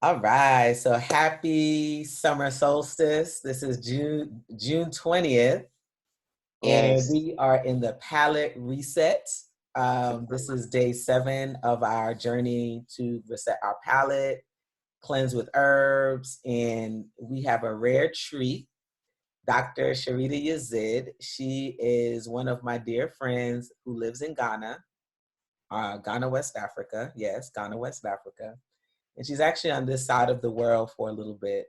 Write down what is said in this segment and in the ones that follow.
All right, so happy summer solstice. This is June 20th, and Yes. we are in the palate reset. This is day 7 of our journey to reset our palate, cleanse with herbs, and we have a rare treat. Dr. Sharita Yazid. She is one of my dear friends who lives in Ghana, Ghana, West Africa. Yes, Ghana, West Africa. And she's actually on this side of the world for a little bit.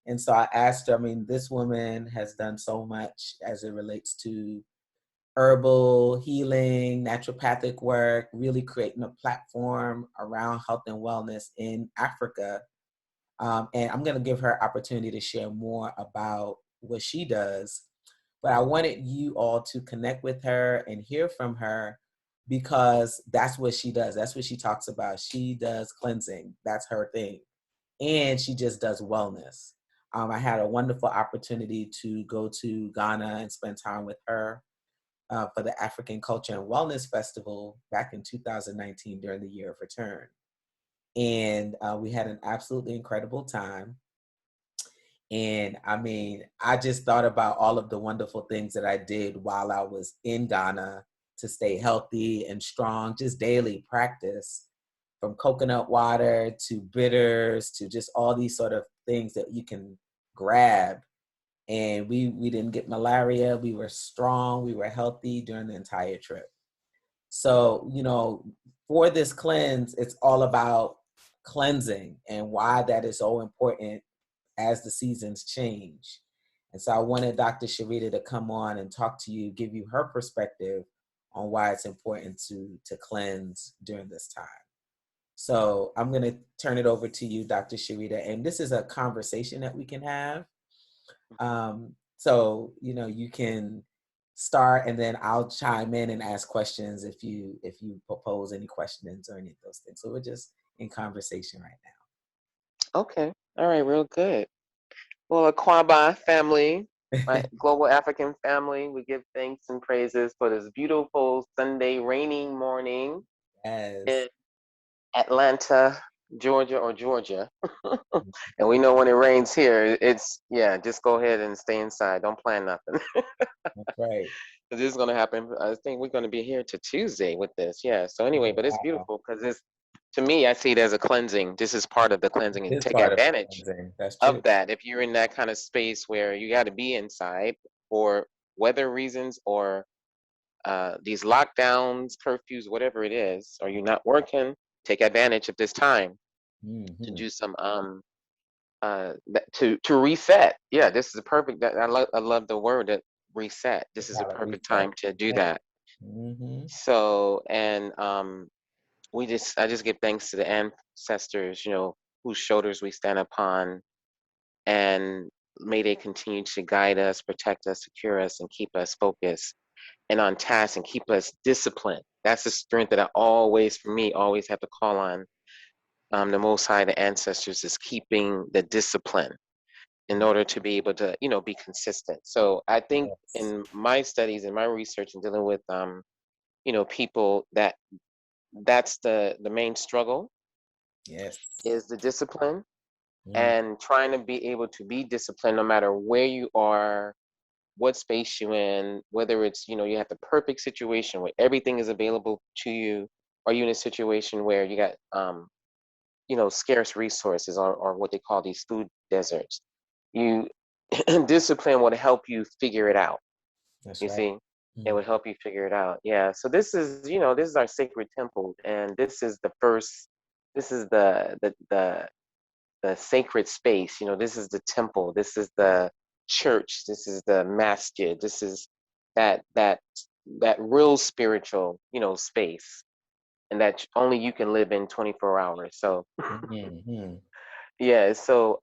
And so I asked her, I mean, this woman has done so much as it relates to herbal healing, naturopathic work, really creating a platform around health and wellness in Africa. And I'm going to give her opportunity to share more about what she does. But I wanted you all to connect with her and hear from her because that's what she does. That's what she talks about. She does cleansing. That's her thing. And she just does wellness. I had a wonderful opportunity to go to Ghana and spend time with her for the African Culture and Wellness Festival back in 2019 during the Year of Return. And we had an absolutely incredible time. And I mean, I just thought about all of the wonderful things that I did while I was in Ghana to stay healthy and strong, just daily practice from coconut water to bitters to just all these sort of things that you can grab. And we didn't get malaria. We were strong. We were healthy during the entire trip. So, for this cleanse, it's all about cleansing and why that is so important as the seasons change. And so I wanted Dr. Sharita to come on and talk to you, give you her perspective on why it's important to cleanse during this time. So I'm going to turn it over to you, Dr. Sharita. And this is a conversation that we can have. So you can start and then I'll chime in and ask questions if you propose any questions or any of those things. So we're just in conversation right Okay. All right. Real good. Well, Aquaba family, now. my global African family, we give thanks and praises for this beautiful Sunday raining morning Yes. in Atlanta, Georgia, or Georgia. And we know when it rains here, yeah, just go ahead and stay inside. Don't plan nothing. That's right. This is going to happen. I think we're going to be here to Tuesday with this. Yeah. So anyway, Oh, but it's wow. beautiful because to me, I see it as a cleansing. This is part of the cleansing and This take part of the advantage cleansing. That's true. of that. If you're in that kind of space where you got to be inside for weather reasons or these lockdowns, curfews, whatever it is, or you're not working, take advantage of this time to Hmm. do some to reset. Yeah, this is a perfect. I love the word that reset. The This is a palate perfect reset. time to do Yeah. that. Hmm. So and I just give thanks to the ancestors, whose shoulders we stand upon, and may they continue to guide us, protect us, secure us, and keep us focused and on task and keep us disciplined. That's the strength that I always, for me, always have to call on the Most High, the ancestors, is keeping the discipline in order to be able to, be consistent. So I think Yes. in my studies and my research and dealing with, people that's the main struggle Yes. is the discipline Mm. and trying to be able to be disciplined no matter where you are, what space you're in, whether it's, you have the perfect situation where everything is available to you, or you in a situation where you got, scarce resources or what they call these food deserts. You discipline would help you figure it out. That's You right. see, it Mm. would help you figure it out. Yeah. So this is our sacred temple, and this is the first. This is the sacred space. This is the temple. This is the church. This is the masjid. This is that that real spiritual, space, and that only you can live in 24 hours. So Hmm. yeah. So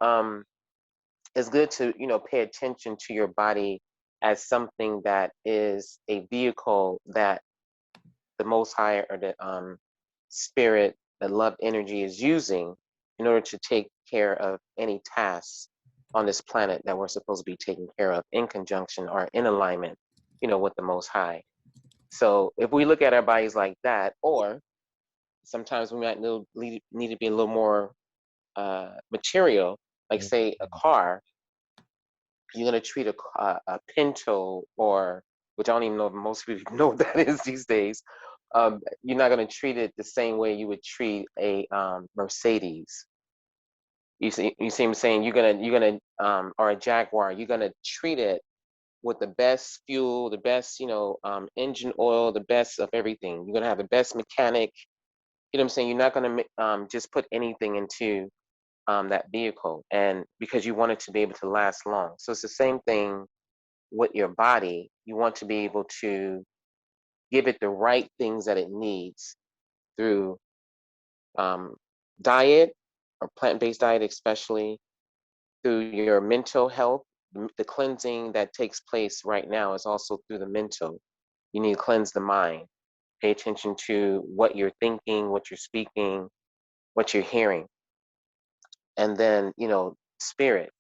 it's good to pay attention to your body as something that is a vehicle that the Most High or the spirit, the love energy is using in order to take care of any tasks on this planet that we're supposed to be taking care of in conjunction or in alignment, with the Most High. So if we look at our bodies like that, or sometimes we might need to be a little more material, like Mm. say a car, you're gonna treat a Pinto, or which I don't even know if most people know what that is these days. You're not gonna treat it the same way you would treat a Mercedes. You see what I'm saying? You're gonna or a Jaguar. You're gonna treat it with the best fuel, the best engine oil, the best of everything. You're gonna have the best mechanic. You know what I'm saying? You're not gonna just put anything into that vehicle, and because you want it to be able to last long. So it's the same thing with your body. You want to be able to give it the right things that it needs through um, diet, or plant-based diet, especially through your mental health. The cleansing that takes place right now is also through the mental. You need to cleanse the mind. Pay attention to what you're thinking, what you're speaking, what you're hearing. And then, spirit,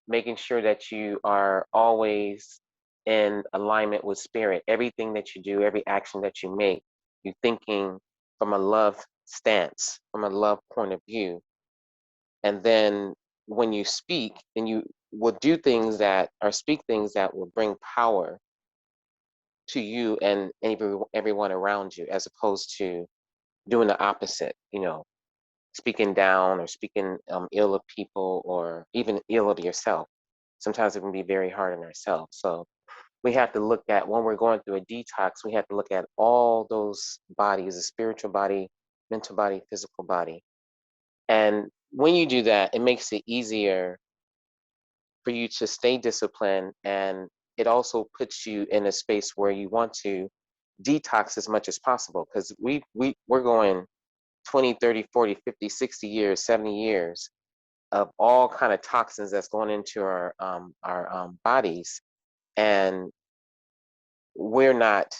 making sure that you are always in alignment with spirit. Everything that you do, every action that you make, you're thinking from a love stance, from a love point of view. And then when you speak, then you will do things that, or speak things that will bring power to you and everyone around you, as opposed to doing the opposite, speaking down or speaking ill of people, or even ill of yourself. Sometimes it can be very hard on ourselves. So we have to look at, when we're going through a detox, we have to look at all those bodies: the spiritual body, mental body, physical body. And when you do that, it makes it easier for you to stay disciplined, and it also puts you in a space where you want to detox as much as possible, because we're going 20, 30, 40, 50, 60 years, 70 years of all kind of toxins that's going into our bodies, and we're not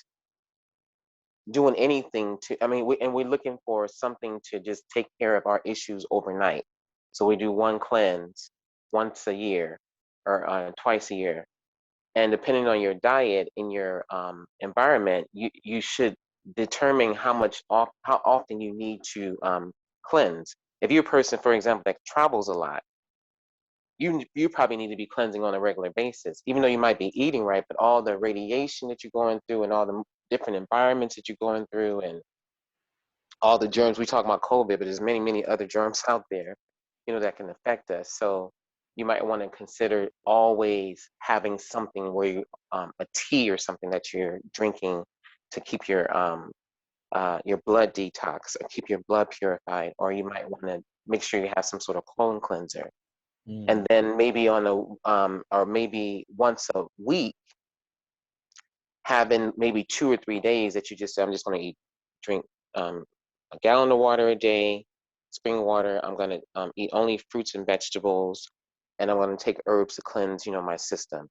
doing anything to, I mean, we're looking for something to just take care of our issues overnight. So we do one cleanse once a year, or twice a year. And depending on your diet and your environment, you should determine how often you need to cleanse. If you're a person, for example, that travels a lot, you probably need to be cleansing on a regular basis, even though you might be eating right. But all the radiation that you're going through, and all the different environments that you're going through, and all the germs, we talk about COVID, but there's many, many other germs out there, that can affect us. So you might want to consider always having something where a tea or something that you're drinking to keep your blood detox, or keep your blood purified. Or you might want to make sure you have some sort of colon cleanser. Mm. And then maybe or maybe once a week, having maybe 2 or 3 days that you just say, I'm just going to drink a gallon of water a day, spring water. I'm going to eat only fruits and vegetables, and I'm going to take herbs to cleanse, my system.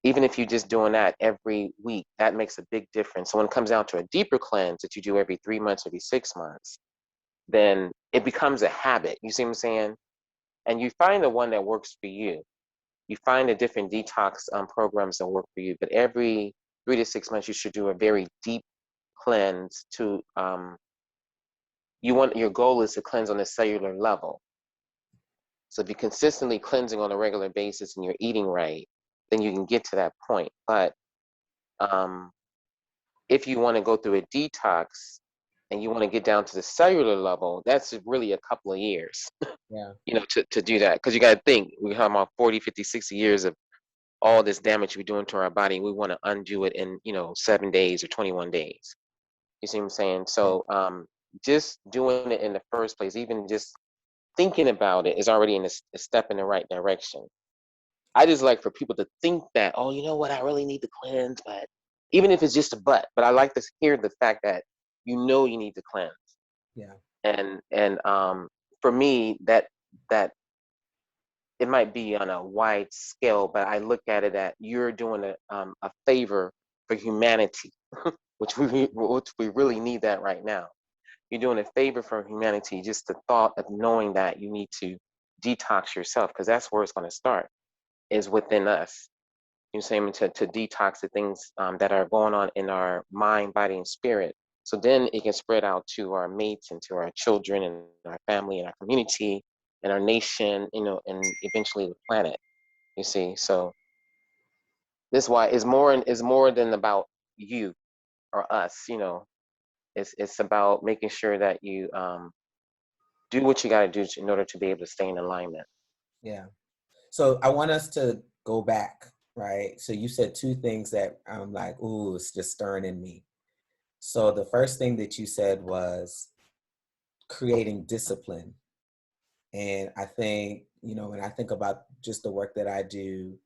Even if you're just doing that every week, that makes a big difference. So when it comes down to a deeper cleanse that you do every 3 months, every 6 months, then it becomes a habit. You see what I'm saying? And you find the one that works for you. You find the different detox programs that work for you. But every 3 to 6 months, you should do a very deep cleanse to your goal is to cleanse on a cellular level. So if you're consistently cleansing on a regular basis and you're eating right, then you can get to that point. But um, if you want to go through a detox and you want to get down to the cellular level, that's really a couple of years, Yeah. to do that. Because you got to think, we have about 40, 50, 60 years of all this damage we're doing to our body. We want to undo it in, 7 days or 21 days. You see what I'm saying? Yeah. So just doing it in the first place, even just thinking about it, is already a step in the right direction. I just like for people to think that, oh, you know what, I really need to cleanse, but even if it's just a but I like to hear the fact that you need to cleanse. Yeah. And for me, that it might be on a wide scale, but I look at it that you're doing a favor for humanity, which we really need that right now. You're doing a favor for humanity, just the thought of knowing that you need to detox yourself, because that's where it's going to start, is within us. You're saying to detox the things that are going on in our mind, body, and spirit. So then it can spread out to our mates and to our children and our family and our community. and our nation, and eventually the planet. You see, so this is why is more than about you or us. It's about making sure that you do what you got to do in order to be able to stay in alignment. Yeah. So I want us to go back, right? So you said two things that I'm like, ooh, it's just stirring in me. So the first thing that you said was creating discipline. And I think, when I think about just the work that I do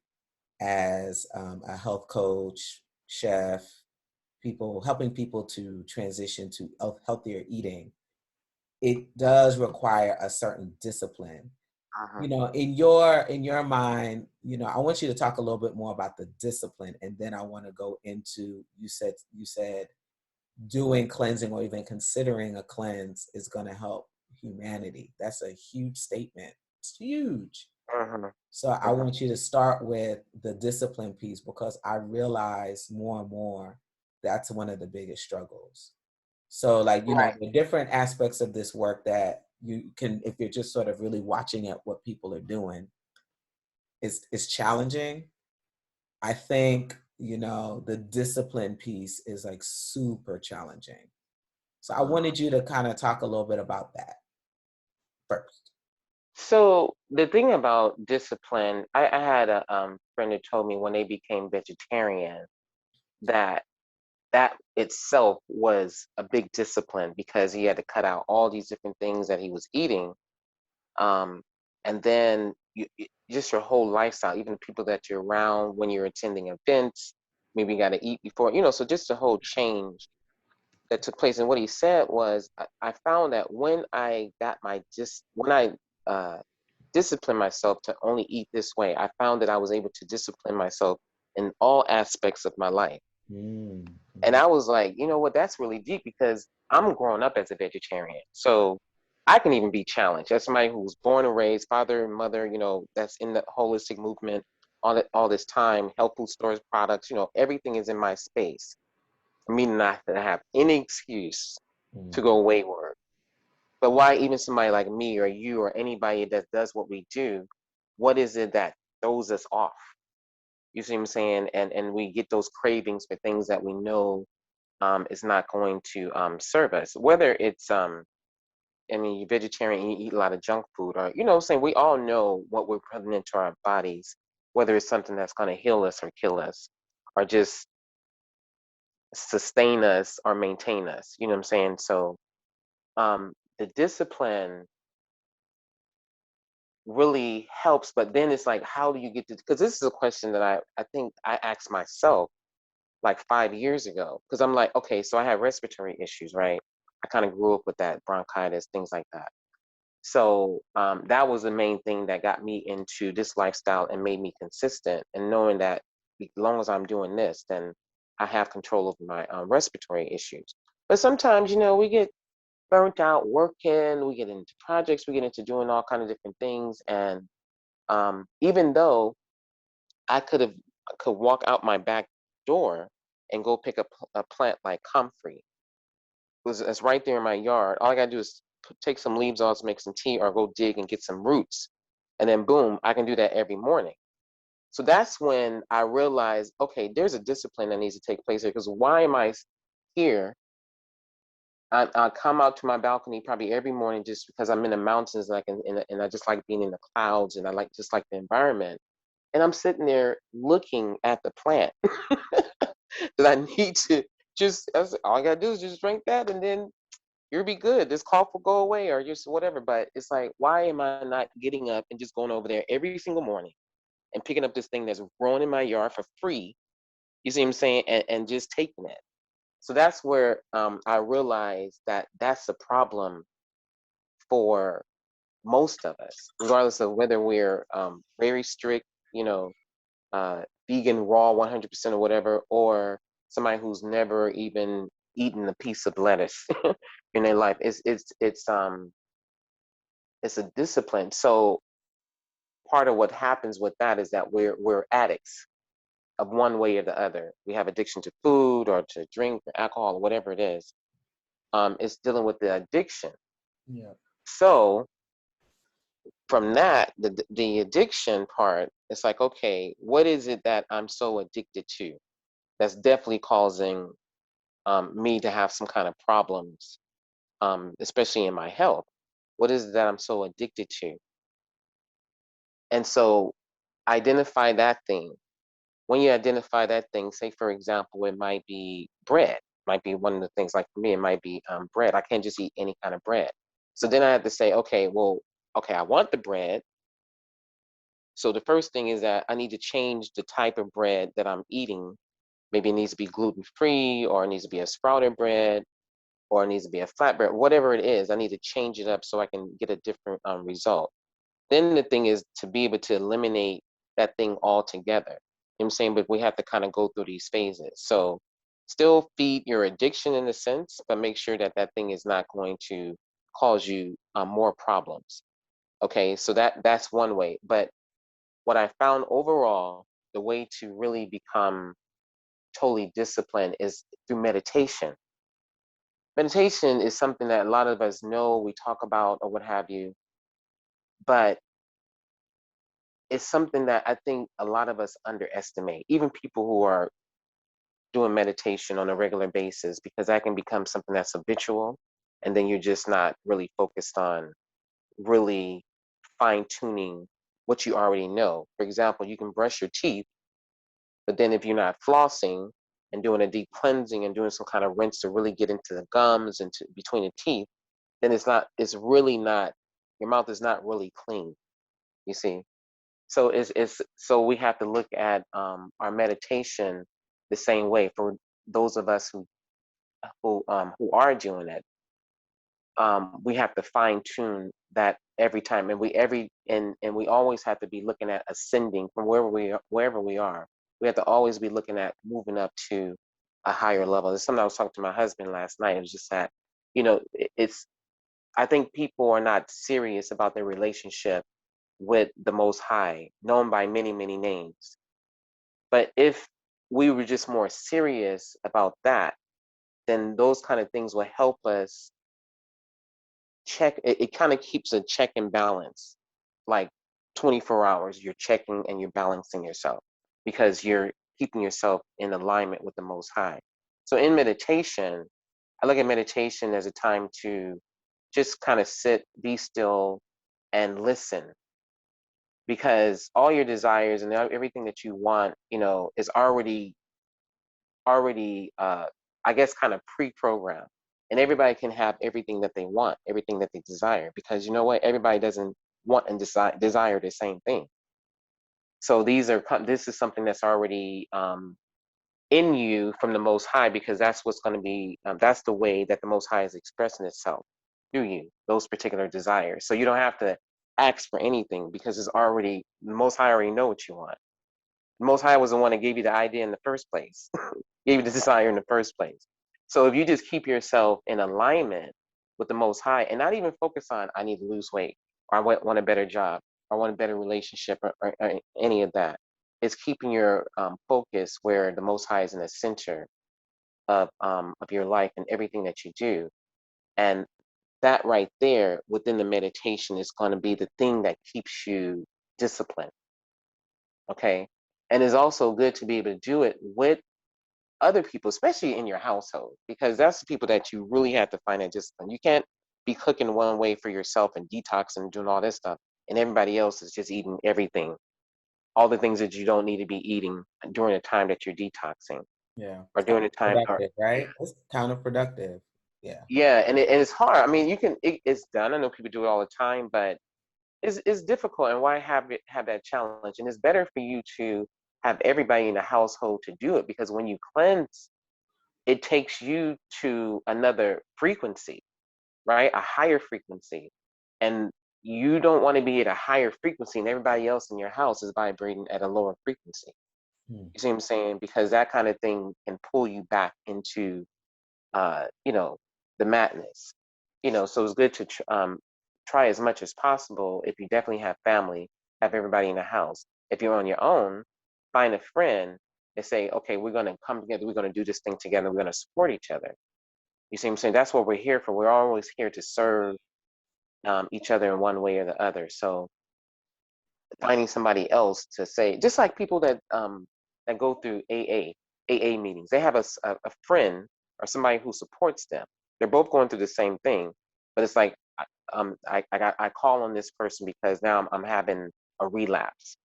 as a health coach, chef, helping people to transition to healthier eating, it does require a certain discipline. Uh-huh. In your mind, I want you to talk a little bit more about the discipline, and then I want to go into, you said doing cleansing or even considering a cleanse is going to help humanity. That's a huge statement. It's huge. Uh-huh. So I Uh-huh. want you to start with the discipline piece, because I realize more and more that's one of the biggest struggles. So, like, Right. the different aspects of this work that you can, if you're just sort of really watching at what people are doing, is challenging. I think, the discipline piece is like super challenging. So I wanted you to kind of talk a little bit about that first. So the thing about discipline, I had a friend who told me when they became vegetarian that that itself was a big discipline because he had to cut out all these different things that he was eating. And then just your whole lifestyle, even the people that you're around when you're attending events, maybe you got to eat before, so just the whole change that took place. And what he said was, I found that when I got when I uh, disciplined myself to only eat this way, I found that I was able to discipline myself in all aspects of my life. And Mm-hmm. I was like, you know what, that's really deep because I'm growing up as a vegetarian. So I can even be challenged. As somebody who was born and raised, father and mother, that's in the holistic movement all this time, health food stores, products, everything is in my space. Meaning not that I have any excuse to go wayward. But why even somebody like me or you or anybody that does what we do, what is it that throws us off? You see what I'm saying? And we get those cravings for things that we know is not going to serve us. Whether it's I mean, you're vegetarian and you eat a lot of junk food, or what I'm saying, we all know what we're putting into our bodies, whether it's something that's going to heal us or kill us, or just sustain us or maintain us. You know what I'm saying? So the discipline really helps, but then it's like, how do you get to? Because this is a question that I think I asked myself like 5 years ago, because I'm like, okay, so I have respiratory issues, right? I kind of grew up with that bronchitis, things like that. So that was the main thing that got me into this lifestyle and made me consistent, and knowing that as long as I'm doing this, then I have control over my respiratory issues. But sometimes, we get burnt out working, we get into projects, we get into doing all kind of different things, and even though I could walk out my back door and go pick up a plant like comfrey. It's right there in my yard. All I gotta do is take some leaves off, make some tea, or go dig and get some roots, and then boom, I can do that every morning. So that's when I realized, okay, there's a discipline that needs to take place here. Because why am I here? I come out to my balcony probably every morning just because I'm in the mountains and and I just like being in the clouds, and I just like the environment. And I'm sitting there looking at the plant that I need to all I gotta do is just drink that, and then you'll be good. This cough will go away, or just whatever. But it's like, why am I not getting up and just going over there every single morning and picking up this thing that's growing in my yard for free? You see what I'm saying? And just taking it. So that's where I realized that that's a problem for most of us, regardless of whether we're very strict, you know, vegan, raw, 100% or whatever, or somebody who's never even eaten a piece of lettuce in their life. It's a discipline. So part of what happens with that is that we're addicts of one way or the other. We have addiction to food or to drink or alcohol or whatever it is. It's dealing with the addiction. Yeah. So from that, the addiction part, it's like, okay, what is it that I'm so addicted to that's definitely causing me to have some kind of problems, especially in my health? What is it that I'm so addicted to? And so identify that thing. When you identify that thing, say for example, it might be bread, might be one of the things. Like for me, it might be bread. I can't just eat any kind of bread. So then I have to say, okay, well, okay, I want the bread. So the first thing is that I need to change the type of bread that I'm eating. Maybe it needs to be gluten free, or it needs to be a sprouted bread, or it needs to be a flatbread, whatever it is. I need to change it up so I can get a different result. Then the thing is to be able to eliminate that thing altogether. You know what I'm saying? But we have to kind of go through these phases. So still feed your addiction in a sense, but make sure that that thing is not going to cause you more problems. Okay, so that's one way. But what I found overall, the way to really become totally disciplined is through meditation. Meditation is something that a lot of us know, we talk about, or what have you, but it's something that I think a lot of us underestimate, even people who are doing meditation on a regular basis, because that can become something that's habitual. And then you're just not really focused on really fine tuning what you already know. For example, you can brush your teeth, but then if you're not flossing and doing a deep cleansing and doing some kind of rinse to really get into the gums and to, between the teeth, then it's really not, your mouth is not really clean, you see. So so we have to look at our meditation the same way for those of us who are doing it. We have to fine tune that every time, and we always have to be looking at ascending from wherever we are. We have to always be looking at moving up to a higher level. It's something I was talking to my husband last night. It was just that, it's, I think people are not serious about their relationship with the Most High, known by many, many names. But if we were just more serious about that, then those kind of things will help us check. It kind of keeps a check and balance. Like 24 hours, you're checking and you're balancing yourself because you're keeping yourself in alignment with the Most High. So in meditation, I look at meditation as a time to just kind of sit, be still, and listen, because all your desires and everything that you want, is already I guess kind of pre-programmed. And everybody can have everything that they want, everything that they desire, because you know what, everybody doesn't want and desire the same thing. So this is something that's already in you from the Most High, because that's what's going to be, that's the way that the Most High is expressing itself through you, those particular desires. So you don't have to ask for anything, because it's already, the Most High already know what you want. The Most High was the one that gave you the idea in the first place, gave you the desire in the first place. So if you just keep yourself in alignment with the Most High, and not even focus on, I need to lose weight, or I want a better job, or I want a better relationship, or any of that. It's keeping your focus where the Most High is in the center of your life and everything that you do. And that right there within the meditation is going to be the thing that keeps you disciplined. Okay. And it's also good to be able to do it with other people, especially in your household, because that's the people that you really have to find that discipline. You can't be cooking one way for yourself and detoxing and doing all this stuff, and everybody else is just eating everything, all the things that you don't need to be eating during the time that you're detoxing, Yeah. or It's during the time, or counterproductive, right? It's counterproductive. Yeah. yeah, and it's hard. I mean, it's done. I know people do it all the time, but it's difficult. And why have that challenge? And it's better for you to have everybody in the household to do it, because when you cleanse, it takes you to another frequency, right? A higher frequency. And you don't want to be at a higher frequency and everybody else in your house is vibrating at a lower frequency. Hmm. You see what I'm saying? Because that kind of thing can pull you back into, the madness. So it's good to try as much as possible. If you definitely have family, have everybody in the house. If you're on your own, find a friend and say, okay, we're going to come together. We're going to do this thing together. We're going to support each other. You see what I'm saying? That's what we're here for. We're always here to serve each other in one way or the other. So finding somebody else to say, just like people that go through AA meetings, they have a friend or somebody who supports them. They're both going through the same thing, but it's like I call on this person because now I'm having a relapse.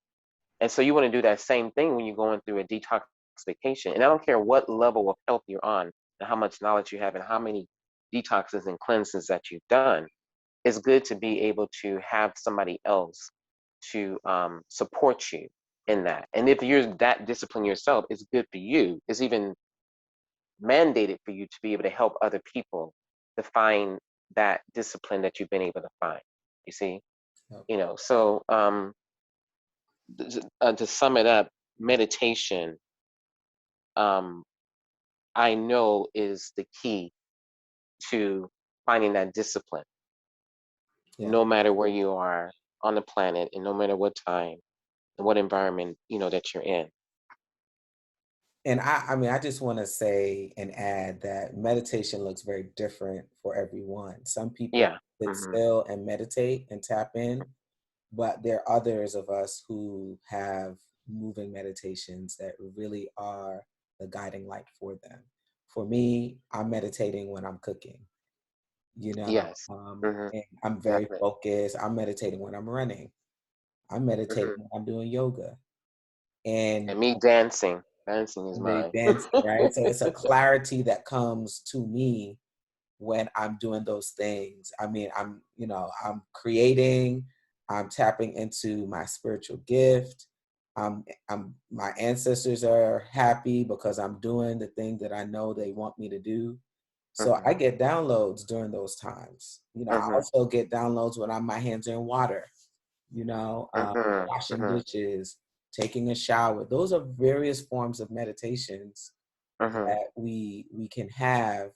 And so you want to do that same thing when you're going through a detoxification. And I don't care what level of health you're on and how much knowledge you have and how many detoxes and cleanses that you've done. It's good to be able to have somebody else to support you in that. And if you're that disciplined yourself, it's good for you. It's even mandated for you to be able to help other people to find that discipline that you've been able to find. You see, Yep. so to sum it up, meditation, um, I know is the key to finding that discipline, Yeah. no matter where you are on the planet, and no matter what time and what environment that you're in. And I mean, I just want to say and add that meditation looks very different for everyone. Some people Yeah. sit Mhm. still and meditate and tap in, but there are others of us who have moving meditations that really are the guiding light for them. For me, I'm meditating when I'm cooking, Yes. Mhm. and I'm very Definitely. focused. I'm meditating when I'm running. I'm meditating Mhm. when I'm doing yoga. And And me dancing. Dancing is the mine. dancing, right? So it's a clarity that comes to me when I'm doing those things. I mean, I'm creating, I'm tapping into my spiritual gift. My ancestors are happy because I'm doing the thing that I know they want me to do. So Mhm. I get downloads during those times. I Mhm. also get downloads when my hands are in water, Mhm. washing Mhm. dishes, taking a shower. Those are various forms of meditations Mhm. that we can have.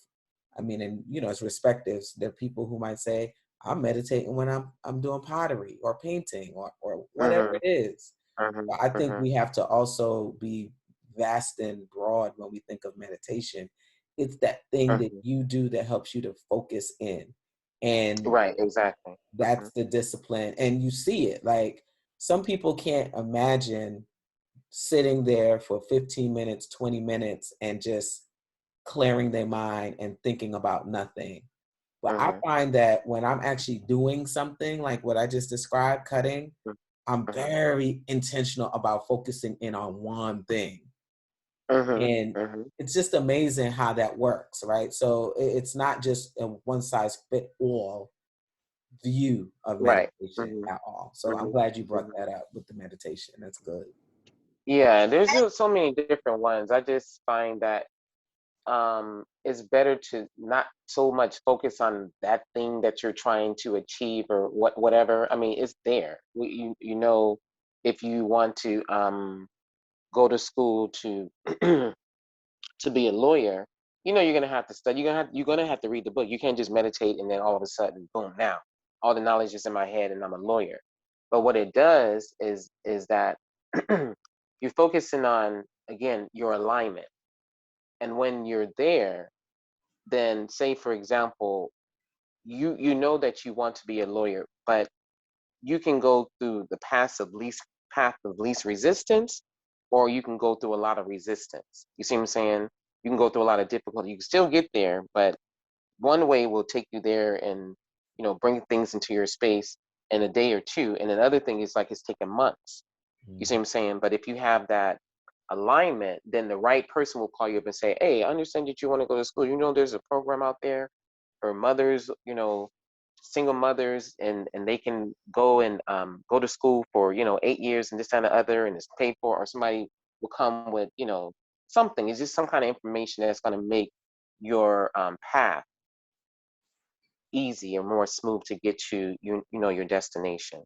I mean, and as respectives, there are people who might say, I'm meditating when I'm doing pottery or painting or whatever Mhm. it is. Mhm. But I think Mhm. we have to also be vast and broad when we think of meditation. It's that thing that Mhm. you do that helps you to focus in. And Right. Exactly. Mhm. that's the discipline. And you see it. Like some people can't imagine sitting there for 15 minutes, 20 minutes, and just clearing their mind and thinking about nothing. But I Mhm. find that when I'm actually doing something like what I just described, cutting, I'm Mhm. very intentional about focusing in on one thing. Mhm. And Mhm. it's just amazing how that works, right? So it's not just a one size fit all view of Right. meditation Mhm. at all. So I'm Mhm. glad you brought Mhm. that up with the meditation. That's good. Yeah. There's just so many different ones. I just find that it's better to not so much focus on that thing that you're trying to achieve or whatever. I mean, it's there. If you want to go to school to to be a lawyer, you're gonna have to study. You're gonna have to read the book. You can't just meditate and then all of a sudden, boom, now all the knowledge is in my head and I'm a lawyer. But what it does is that you're focusing on, again, your alignment. And when you're there, then say for example, you know that you want to be a lawyer, but you can go through the path of least resistance, or you can go through a lot of resistance. You see what I'm saying? You can go through a lot of difficulty. You can still get there, but one way will take you there and bring things into your space in a day or two, and another thing is like it's taking months. You see what I'm saying? But if you have that alignment, then the right person will call you up and say, "Hey, I understand that you want to go to school. There's a program out there for mothers, single mothers, and they can go and go to school for 8 years and this and the other, and it's paid for." Or somebody will come with something. It's just some kind of information that's going to make your path easy or more smooth to get your destination.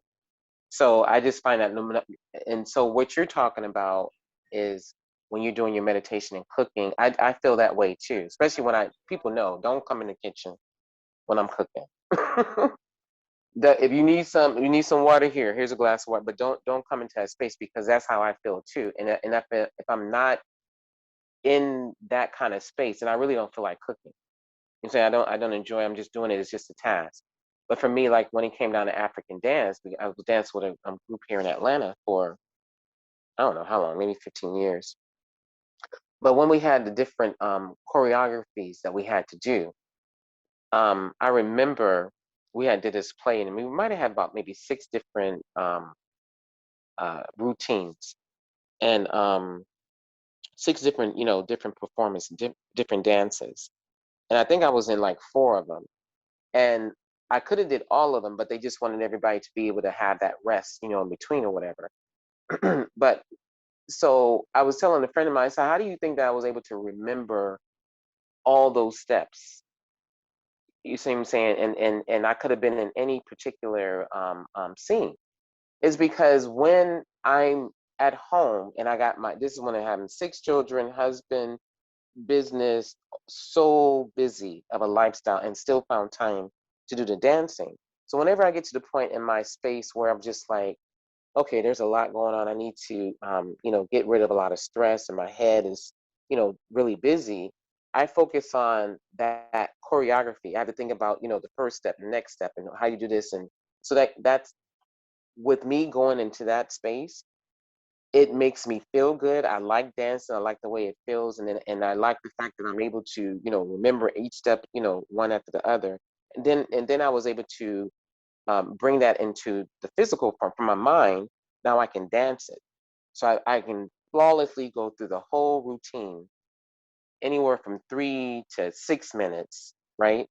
So I just find that, and so what you're talking about is when you're doing your meditation and cooking. I feel that way too, especially when people know, don't come in the kitchen when I'm cooking. If you need some water here. Here's a glass of water, but don't come into that space, because that's how I feel too. And if I'm not in that kind of space, and I really don't feel like cooking. You say I don't enjoy. I'm just doing it. It's just a task. But for me, like when it came down to African dance, I was dancing with a group here in Atlanta for, I don't know how long, maybe 15 years. But when we had the different choreographies that we had to do, I remember we had did this play, and we might have had about maybe 6 different routines, and 6 different, different performances, different dances. And I think I was in like 4 of them. And I could have did all of them, but they just wanted everybody to be able to have that rest, in between or whatever. But so I was telling a friend of mine, I said, how do you think that I was able to remember all those steps? You see what I'm saying? And I could have been in any particular scene. Is because when I'm at home and I got this is when I'm having 6 children, husband, business, so busy of a lifestyle, and still found time to do the dancing. So whenever I get to the point in my space where I'm just like, okay, there's a lot going on. I need to, get rid of a lot of stress, and my head is, really busy. I focus on that choreography. I have to think about, the first step, the next step, and how you do this, and so that's with me going into that space. It makes me feel good. I like dancing. I like the way it feels, and I like the fact that I'm able to, remember each step, one after the other. And then I was able to bring that into the physical form from my mind. Now I can dance it. So I can flawlessly go through the whole routine, anywhere from 3 to 6 minutes, right,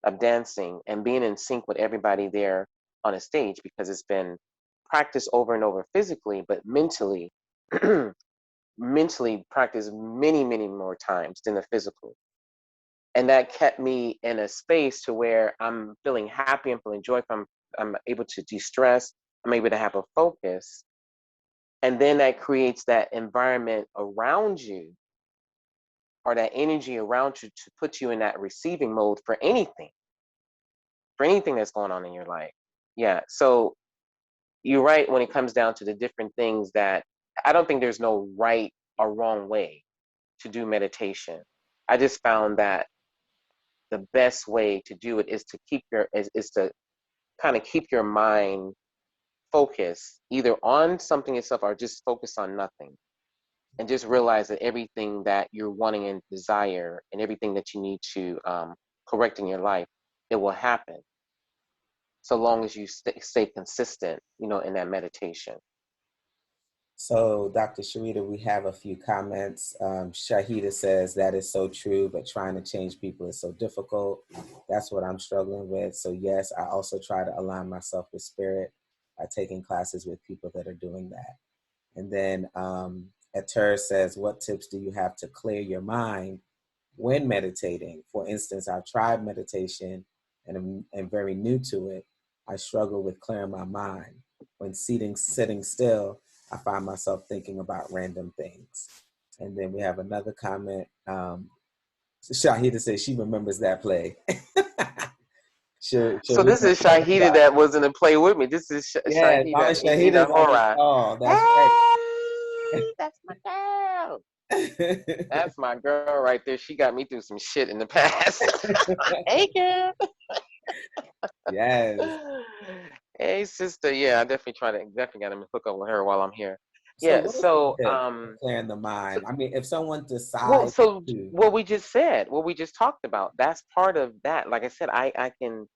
of dancing and being in sync with everybody there on a stage, because it's been practiced over and over physically, but mentally, mentally practiced many, many more times than the physical. And that kept me in a space to where I'm feeling happy, I'm feeling joyful, I'm able to de-stress, I'm able to have a focus. And then that creates that environment around you, or that energy around you, to put you in that receiving mode for anything that's going on in your life. Yeah. So you're right when it comes down to the different things that I don't think there's no right or wrong way to do meditation. I just found that the best way to do it is to is to kind of keep your mind focused either on something itself, or just focus on nothing, and just realize that everything that you're wanting and desire, and everything that you need to correct in your life, it will happen, so long as you stay consistent, in that meditation. So, Dr. Sharita, we have a few comments. Shahida says that is so true, but trying to change people is so difficult. That's what I'm struggling with. So, yes, I also try to align myself with spirit by taking classes with people that are doing that. And then Eter says, what tips do you have to clear your mind when meditating? For instance, I've tried meditation and I'm very new to it. I struggle with clearing my mind. When sitting still, I find myself thinking about random things. And then we have another comment. Shahida says she remembers that play. So this is Shahida that was in the play with me. This is Yeah, Mama Shahida Shahida's Inina on the Hora. call. That's Hey, that's my girl. right. That's my girl right there. She got me through some shit in the past. Hey, girl. Yes. Hey, sister. Yeah, I definitely got to hook up with her while I'm here. So Yeah. what is the So, tip for clearing the mind? I mean, if someone well, decides so to, what we just talked about, that's part of that. Like I said, I can.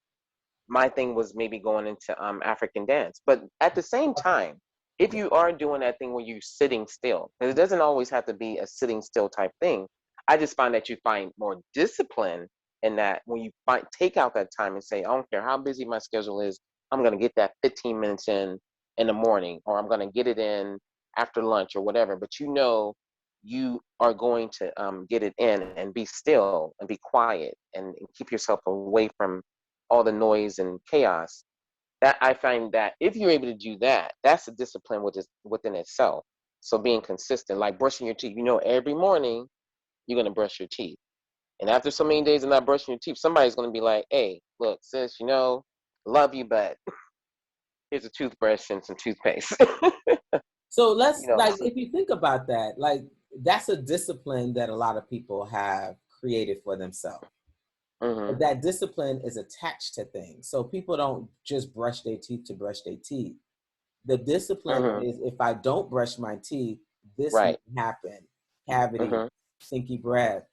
My thing was maybe going into African dance, but at the same time, if you are doing that thing where you're sitting still, because it doesn't always have to be a sitting still type thing. I just find that you find more discipline in that when you take out that time and say, I don't care how busy my schedule is, I'm going to get that 15 minutes in the morning, or I'm going to get it in after lunch or whatever. But you are going to get it in and be still and be quiet, and keep yourself away from all the noise and chaos. That I find that if you're able to do that, that's a discipline within itself. So being consistent, like brushing your teeth, every morning you're gonna brush your teeth. And after so many days of not brushing your teeth, somebody's gonna be like, hey, look, sis, love you, but here's a toothbrush and some toothpaste. so let's like, So if you think about that, like that's a discipline that a lot of people have created for themselves. Mhm. But that discipline is attached to things. So people don't just brush their teeth to brush their teeth. The discipline Mhm. is, if I don't brush my teeth, this may Right. happen. Cavity, Mhm. stinky breath,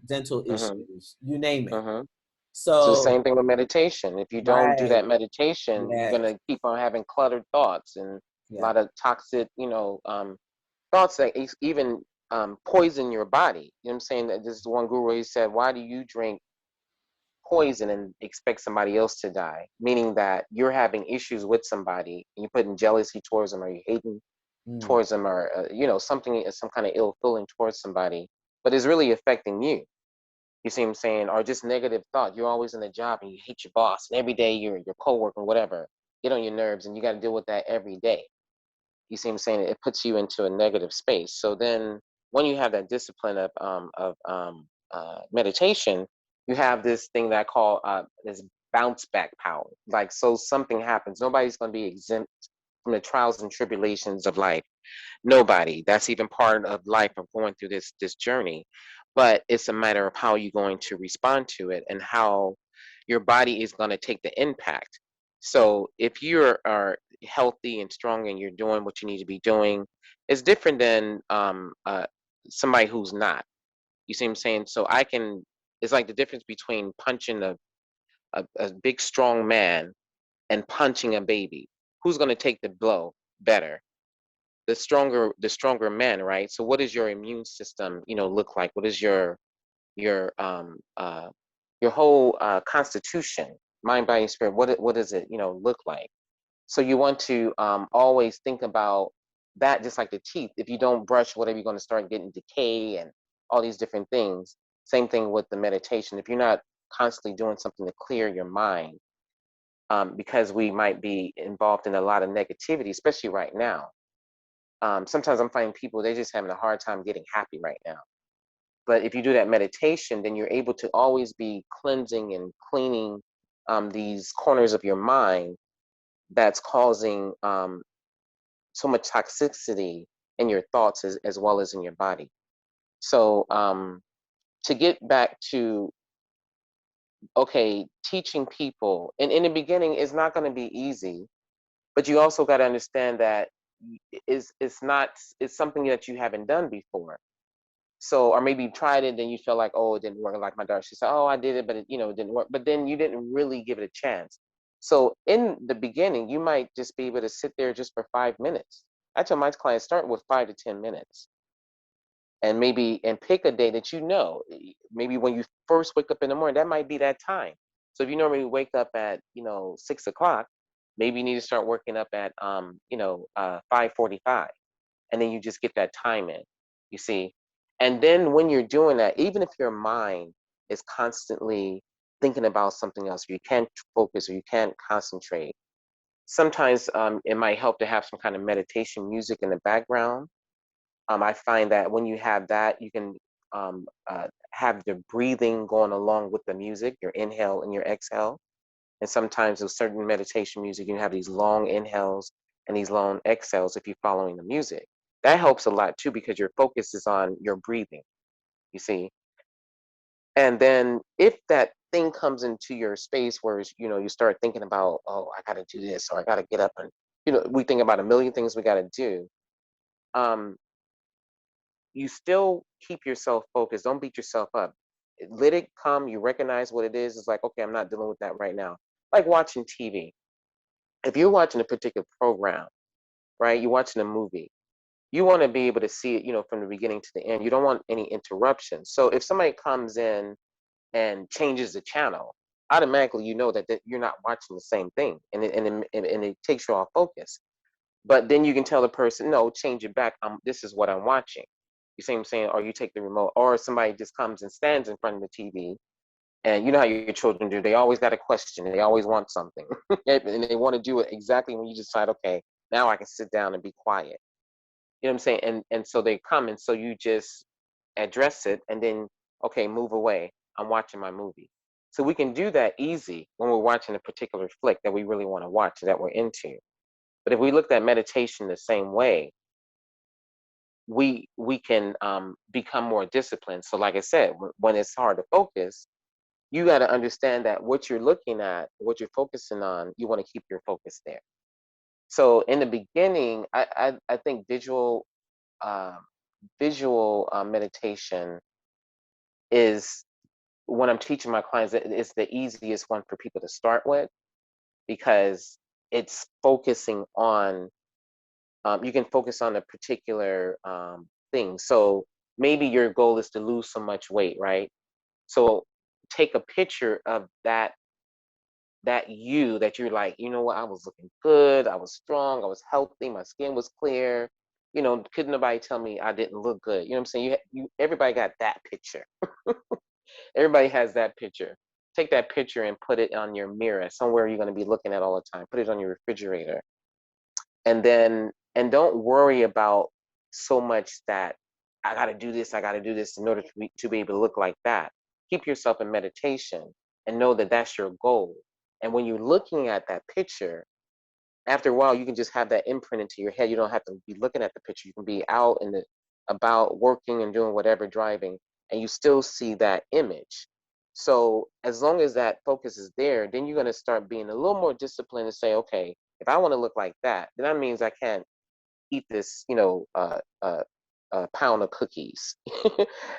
dental Mhm. issues, you name it. Mhm. So the So, same thing with meditation. If you don't do right, that meditation, you're yes, gonna keep on having cluttered thoughts and a yeah. lot of toxic, thoughts that even poison your body. You know what I'm saying? That this is one guru. He said, "Why do you drink poison and expect somebody else to die?" Meaning that you're having issues with somebody, and you're putting jealousy towards them, or you're hating Mm, towards them, or something, some kind of ill feeling towards somebody, but it's really affecting you. You see what I'm saying? Or just negative thought. You're always in the job and you hate your boss, and every day your coworker, whatever, get on your nerves, and you got to deal with that every day. You see what I'm saying? It puts you into a negative space. So then, when you have that discipline of meditation, you have this thing that I call this bounce back power. Like, so something happens, nobody's going to be exempt from the trials and tribulations of life. Nobody. That's even part of life, of going through this journey. But it's a matter of how you're going to respond to it and how your body is going to take the impact. So if you are healthy and strong and you're doing what you need to be doing, it's different than somebody who's not. You see what I'm saying? So I can. It's like the difference between punching a big strong man and punching a baby. Who's going to take the blow better? The stronger man, right? So what does your immune system look like? What is your your whole constitution, mind, body, and spirit? What does it look like? So you want to always think about that, just like the teeth. If you don't brush, whatever, you're going to start getting decay and all these different things. Same thing with the meditation. If you're not constantly doing something to clear your mind, because we might be involved in a lot of negativity, especially right now. Sometimes I'm finding people, they're just having a hard time getting happy right now. But if you do that meditation, then you're able to always be cleansing and cleaning these corners of your mind that's causing so much toxicity in your thoughts, as well as in your body. So to get back to, okay, teaching people, and in the beginning, it's not going to be easy, but you also got to understand that it's not, it's something that you haven't done before. So, or maybe you tried it, then you felt like, oh, it didn't work. Like my daughter, she said, oh, I did it, but it didn't work. But then you didn't really give it a chance. So in the beginning, you might just be able to sit there just for 5 minutes. I tell my clients, start with 5 to 10 minutes, and pick a day that maybe when you first wake up in the morning, that might be that time. So if you normally wake up at 6 o'clock, maybe you need to start working up at 5:45, and then you just get that time in, you see. And then when you're doing that, even if your mind is constantly thinking about something else, or you can't focus, or you can't concentrate, sometimes it might help to have some kind of meditation music in the background. I find that when you have that, you can have the breathing going along with the music, your inhale and your exhale. And sometimes with certain meditation music, you have these long inhales and these long exhales if you're following the music. That helps a lot too, because your focus is on your breathing, you see. And then if that thing comes into your space where you start thinking about, oh, I gotta do this, or I gotta get up, and we think about a million things we gotta do. Um, you still keep yourself focused. Don't beat yourself up. Let it come. You recognize what it is. It's like, okay, I'm not dealing with that right now. Like watching TV. If you're watching a particular program, right? You're watching a movie. You want to be able to see it, from the beginning to the end. You don't want any interruptions. So if somebody comes in and changes the channel, automatically you know that you're not watching the same thing, and it takes you off focus. But then you can tell the person, no, change it back. This is what I'm watching. You see what I'm saying? Or you take the remote, or somebody just comes and stands in front of the TV. And you know how your children do. They always got a question. They always want something. And they want to do it exactly when you decide, okay, now I can sit down and be quiet. You know what I'm saying? And so they come, and so you just address it, and then, okay, move away. I'm watching my movie. So we can do that easy when we're watching a particular flick that we really want to watch, that we're into. But if we looked at meditation the same way, we can become more disciplined. So like I said, when it's hard to focus, you got to understand that what you're looking at, what you're focusing on, you want to keep your focus there. So in the beginning, I think uh, visual meditation is, when I'm teaching my clients, it's the easiest one for people to start with, because it's focusing on, you can focus on a particular thing. So maybe your goal is to lose so much weight, right? So take a picture of that you, that you're like, you know what, I was looking good, I was strong, I was healthy, my skin was clear. You know, couldn't nobody tell me I didn't look good. You know what I'm saying? Everybody got that picture. Everybody has that picture. Take that picture and put it on your mirror, somewhere you're going to be looking at all the time. Put it on your refrigerator. And don't worry about so much that I got to do this, I got to do this in order to be able to look like that. Keep yourself in meditation and know that that's your goal. And when you're looking at that picture, after a while, you can just have that imprint into your head. You don't have to be looking at the picture. You can be out and about working and doing whatever, driving, and you still see that image. So as long as that focus is there, then you're going to start being a little more disciplined and say, okay, if I want to look like that, then that means I can't eat this, pound of cookies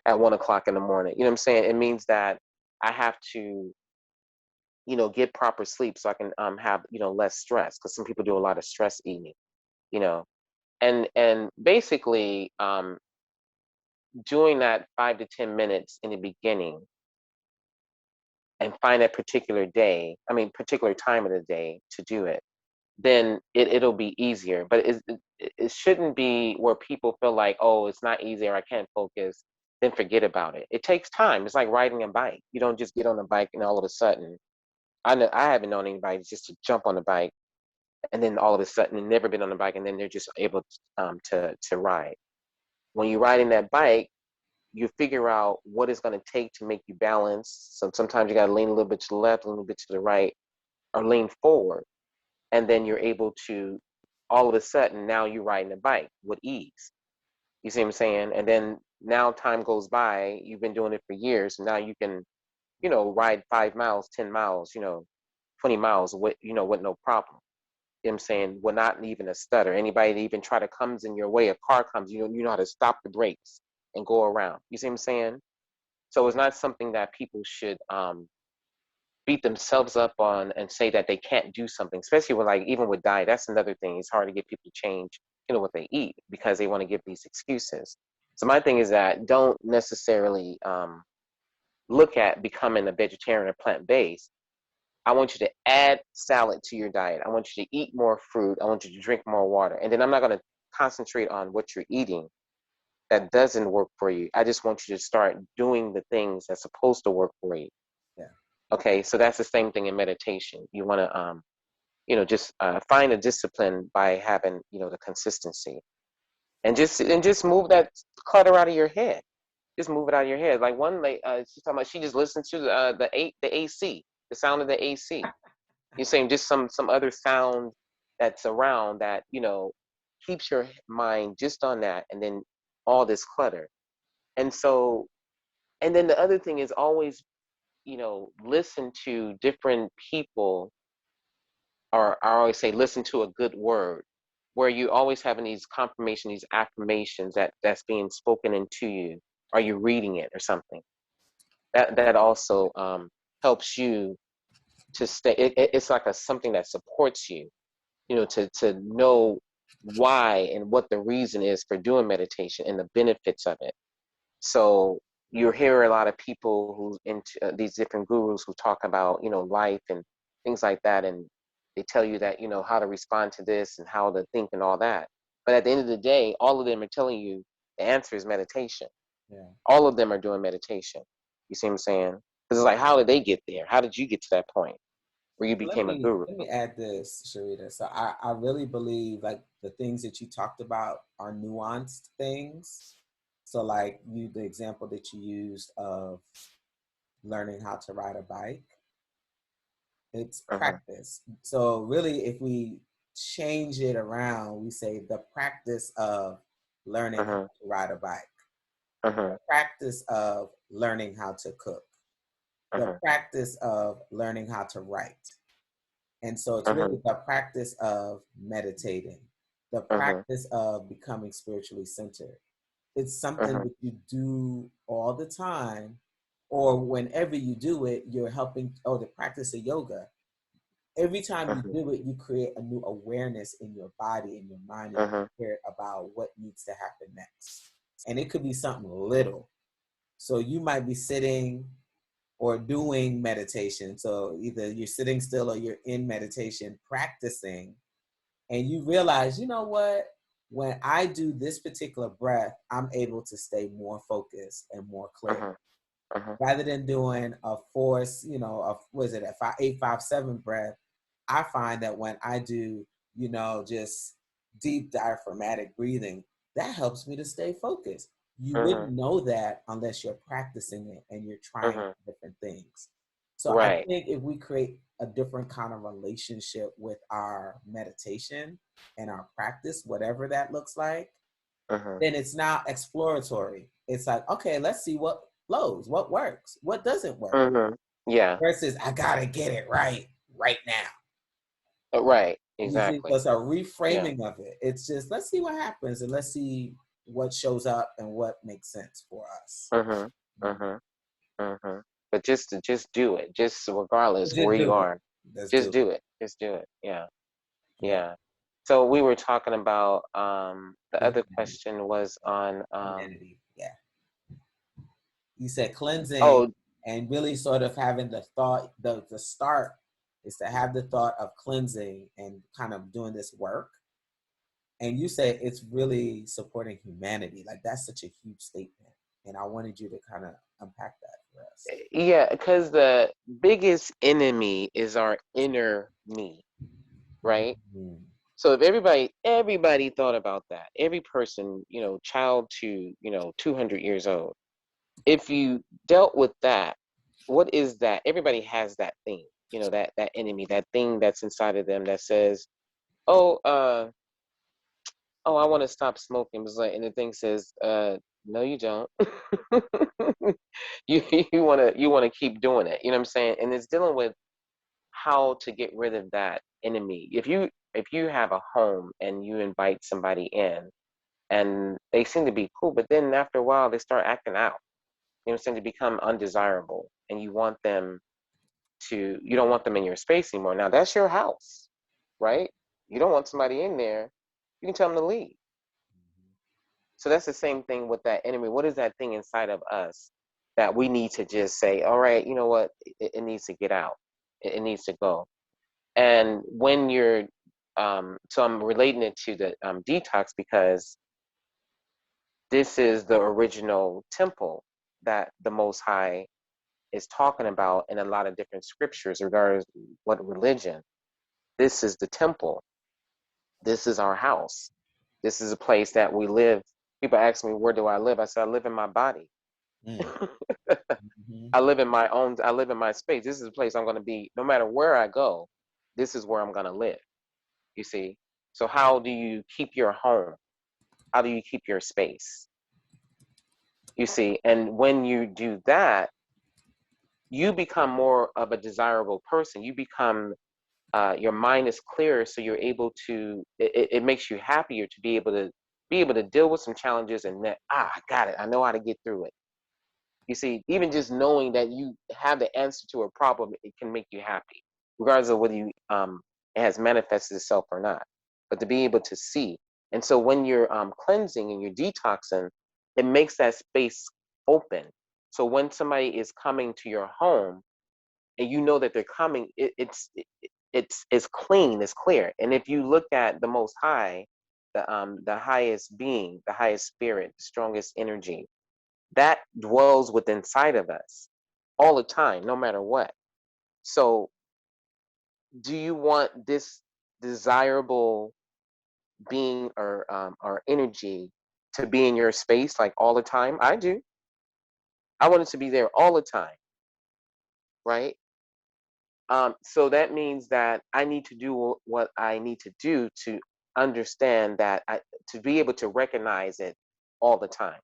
at 1 o'clock in the morning. You know what I'm saying? It means that I have to, get proper sleep so I can have, less stress, because some people do a lot of stress eating, you know. And basically, doing that 5 to 10 minutes in the beginning, and find a particular time of the day to do it, then it'll be easier. But it shouldn't be where people feel like, oh, it's not easy, or I can't focus, then forget about it. It takes time. It's like riding a bike. You don't just get on the bike and all of a sudden, I haven't known anybody just to jump on the bike and then all of a sudden they've never been on the bike and then they're just able to ride. When you're riding that bike, you figure out what it's going to take to make you balance. So sometimes you got to lean a little bit to the left, a little bit to the right, or lean forward, and then you're able to, all of a sudden, now you're riding a bike with ease. You see what I'm saying? And then now time goes by, you've been doing it for years, and now you can, ride 5 miles, 10 miles, 20 miles with no problem. You know what I'm saying? Well, not even a stutter. Anybody that even try to comes in your way, a car comes, you know how to stop the brakes and go around. You see what I'm saying? So it's not something that people should beat themselves up on and say that they can't do something, especially with, like, even with diet. That's another thing. It's hard to get people to change, what they eat, because they want to give these excuses. So my thing is that don't necessarily look at becoming a vegetarian or plant-based. I want you to add salad to your diet. I want you to eat more fruit. I want you to drink more water. And then I'm not going to concentrate on what you're eating that doesn't work for you. I just want you to start doing the things that's supposed to work for you. Yeah. Okay, so that's the same thing in meditation. You want to, just find a discipline by having, the consistency, and just move that clutter out of your head. Just move it out of your head. Like one lady, she's talking about, she just listened to the AC, the sound of the AC. You're saying just some other sound that's around that, keeps your mind just on that, and then all this clutter. And so, and then the other thing is always, listen to different people, or I always say listen to a good word, where you always having these confirmation, these affirmations that's being spoken into you. Are you reading it or something? That also helps you to stay. It's like something that supports you, to know why and what the reason is for doing meditation and the benefits of it. So you hear a lot of people who into these different gurus who talk about, life and things like that, and they tell you that, how to respond to this and how to think and all that. But at the end of the day, all of them are telling you the answer is meditation. Yeah. All of them are doing meditation. You see what I'm saying? Because it's like, how did they get there? How did you get to that point where you Let became a me guru? let me add this, Sharita. So I really believe like the things that you talked about are nuanced things. So like the example that you used of learning how to ride a bike, it's Uh-huh, practice. So really if we change it around, we say the practice of learning how uh-huh, to ride a bike, the uh-huh, practice of learning how to cook, the Uh-huh. practice of learning how to write. And so it's Uh-huh. really the practice of meditating, the Uh-huh. practice of becoming spiritually centered. It's something Uh-huh. that you do all the time, or whenever you do it, you're helping, or the practice of yoga. Every time you Uh-huh. do it, you create a new awareness in your body, in your mind, and Uh-huh. your spirit about what needs to happen next. And it could be something little. So you might be sitting or doing meditation. So either you're sitting still or you're in meditation practicing, and you realize, you know what? When I do this particular breath, I'm able to stay more focused and more clear. Uh-huh. Uh-huh. Rather than doing a force, was it a 8-5-7 breath? I find that when I do, just deep diaphragmatic breathing, that helps me to stay focused. You wouldn't Uh-huh. know that unless you're practicing it and you're trying Uh-huh. different things. So I Right. think if we create a different kind of relationship with our meditation and our practice, whatever that looks like, Uh-huh. then it's now exploratory. It's like, okay, let's see what flows, what works, what doesn't work, Uh-huh. Yeah. versus I gotta get it right now. Right. You see, so Exactly. it's a Yeah. reframing of it. It's just let's see what happens and let's see what shows up and what makes sense for us. Uh-huh. Uh-huh. Uh-huh. But just do it. Just regardless where Just you do it. are. Let's Just do do it. Just do it. Yeah. it. Yeah. Yeah. So we were talking about the other Humanity. question was on Humanity. Yeah. You said cleansing oh and really sort of having the thought, the start is to have the thought of cleansing and kind of doing this work. And you say it's really supporting humanity. Like that's such a huge statement. And I wanted you to kind of unpack that for us. yeah, because the biggest enemy is our inner me, right? Mm-hmm. So if everybody thought about that, every person, child to, 200 years old, if you dealt with that, what is that? Everybody has that thing, that enemy, that thing that's inside of them that says, "Oh, I want to stop smoking." It's like, and the thing says, "No, you don't. you you wanna keep doing it." You know what I'm saying? And it's dealing with how to get rid of that enemy. If you have a home and you invite somebody in and they seem to be cool, but then after a while they start acting out. You know what I'm saying? To become undesirable, and you don't want them in your space anymore. Now that's your house, right? You don't want somebody in there. You can tell them to leave. So that's the same thing with that enemy. What is that thing inside of us that we need to just say, all right, you know what? It needs to get out. It needs to go. And when so I'm relating it to the detox because this is the original temple that the Most High is talking about in a lot of different scriptures, regardless what religion. This is the temple. This is our house. This is a place that we live. People ask me, where do I live? I said, I live in my body. Mm. Mm-hmm. I live in my space. This is a place I'm going to be, no matter where I go, this is where I'm going to live, you see? So how do you keep your home? How do you keep your space? You see? And when you do that, you become more of a desirable person. You become your mind is clearer, so you're able to. It makes you happier to be able to deal with some challenges, and that I got it. I know how to get through it. You see, even just knowing that you have the answer to a problem, it can make you happy, regardless of whether it has manifested itself or not. But to be able to see, and so when you're cleansing and you're detoxing, it makes that space open. So when somebody is coming to your home, and you know that they're coming, it's clean, it's clear. And if you look at the Most High, the highest being, the highest spirit, the strongest energy, that dwells within inside of us all the time, no matter what. So, do you want this desirable being or energy to be in your space like all the time? I do. I want it to be there all the time, right? So that means that I need to do what I need to do to understand that to be able to recognize it all the time,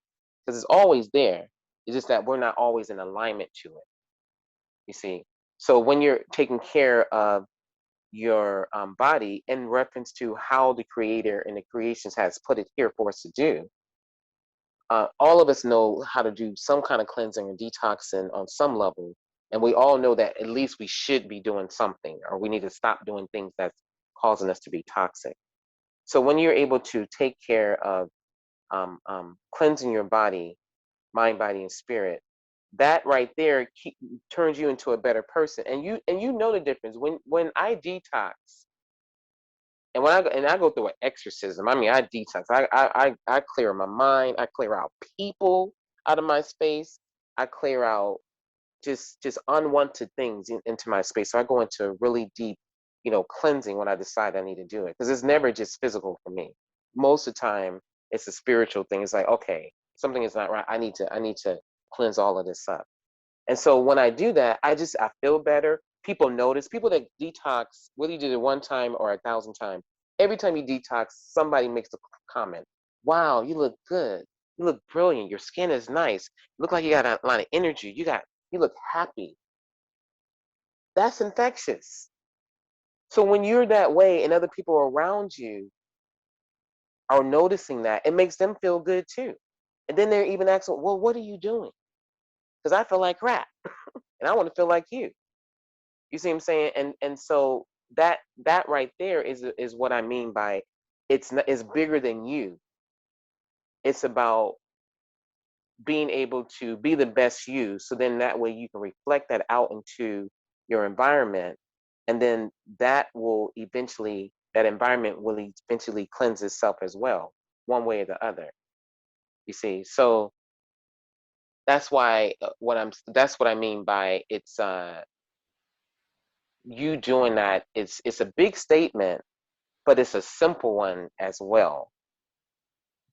because it's always there. It's just that we're not always in alignment to it. You see, so when you're taking care of your body in reference to how the creator and the creations has put it here for us to do, all of us know how to do some kind of cleansing or detoxing on some level. And we all know that at least we should be doing something, or we need to stop doing things that's causing us to be toxic. So when you're able to take care of cleansing your body, mind, body, and spirit, that right there turns you into a better person. And you know the difference when I detox, and I go through an exorcism. I mean, I detox. I clear my mind. I clear out people out of my space. I clear out just unwanted things into my space. So I go into really deep, cleansing when I decide I need to do it, because it's never just physical for me. Most of the time, it's a spiritual thing. It's like, okay, something is not right. I need to cleanse all of this up. And so when I do that, I feel better. People notice. People that detox, whether you did it one time or 1,000 times, every time you detox, somebody makes a comment. Wow, you look good. You look brilliant. Your skin is nice. You look like you got a lot of energy. You look happy. That's infectious. So when you're that way and other people around you are noticing that, it makes them feel good too. And then they're even asking, well, what are you doing? Because I feel like crap and I want to feel like you. You see what I'm saying? And so that right there is what I mean by it's bigger than you. It's about being able to be the best you. So then that way you can reflect that out into your environment, and then that environment will eventually cleanse itself as well, one way or the other. You see, so that's why that's what I mean by it's you doing that. It's a big statement, but it's a simple one as well,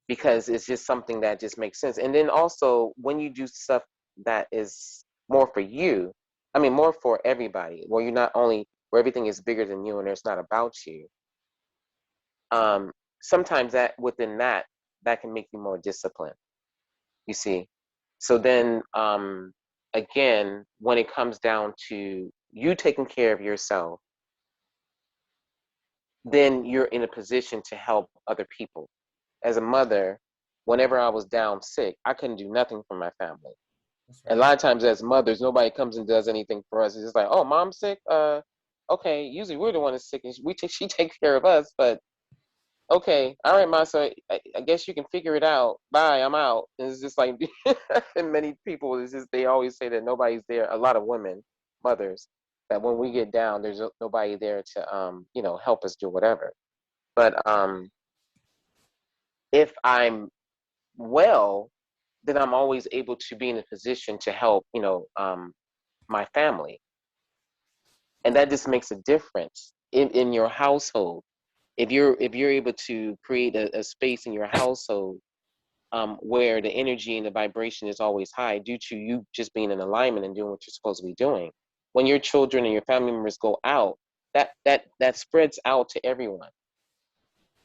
because it's just something that just makes sense. And then also when you do stuff that is more for you, I mean more for everybody, where you're not only where everything is bigger than you and it's not about you, um sometimes that within that can make you more disciplined, you see. So then again, when it comes down to you taking care of yourself, then you're in a position to help other people. As a mother, whenever I was down sick, I couldn't do nothing for my family. That's And a right. lot of times as mothers, nobody comes and does anything for us. It's just like, oh, mom's sick. Okay. Usually we're the one that's sick, and she takes care of us. But okay, all right, ma. So I guess you can figure it out. Bye. I'm out. And it's just like, and many people, it's just they always say that nobody's there. A lot of women, mothers, that when we get down, there's nobody there to help us do whatever. But if I'm well, then I'm always able to be in a position to help, my family. And that just makes a difference in your household. If you're able to create a space in your household where the energy and the vibration is always high due to you just being in alignment and doing what you're supposed to be doing, when your children and your family members go out, that spreads out to everyone.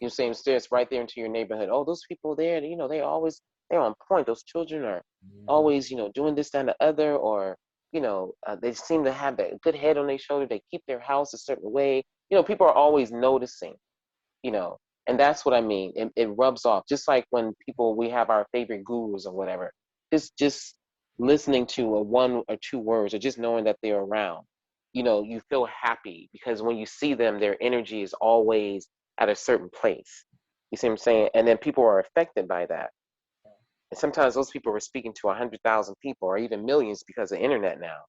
You see, it's right there into your neighborhood. Oh, those people there, they're on point. Those children are Mhm. always, doing this, that, and the other, or they seem to have a good head on their shoulder. They keep their house a certain way. People are always noticing. you know and that's what I mean. It rubs off, just like when people, we have our favorite gurus or whatever. Just listening to a one or two words, or just knowing that they're around, you feel happy, because when you see them, their energy is always at a certain place. You see what I'm saying? And then people are affected by that. And sometimes those people are speaking to 100,000 people or even millions because of internet now.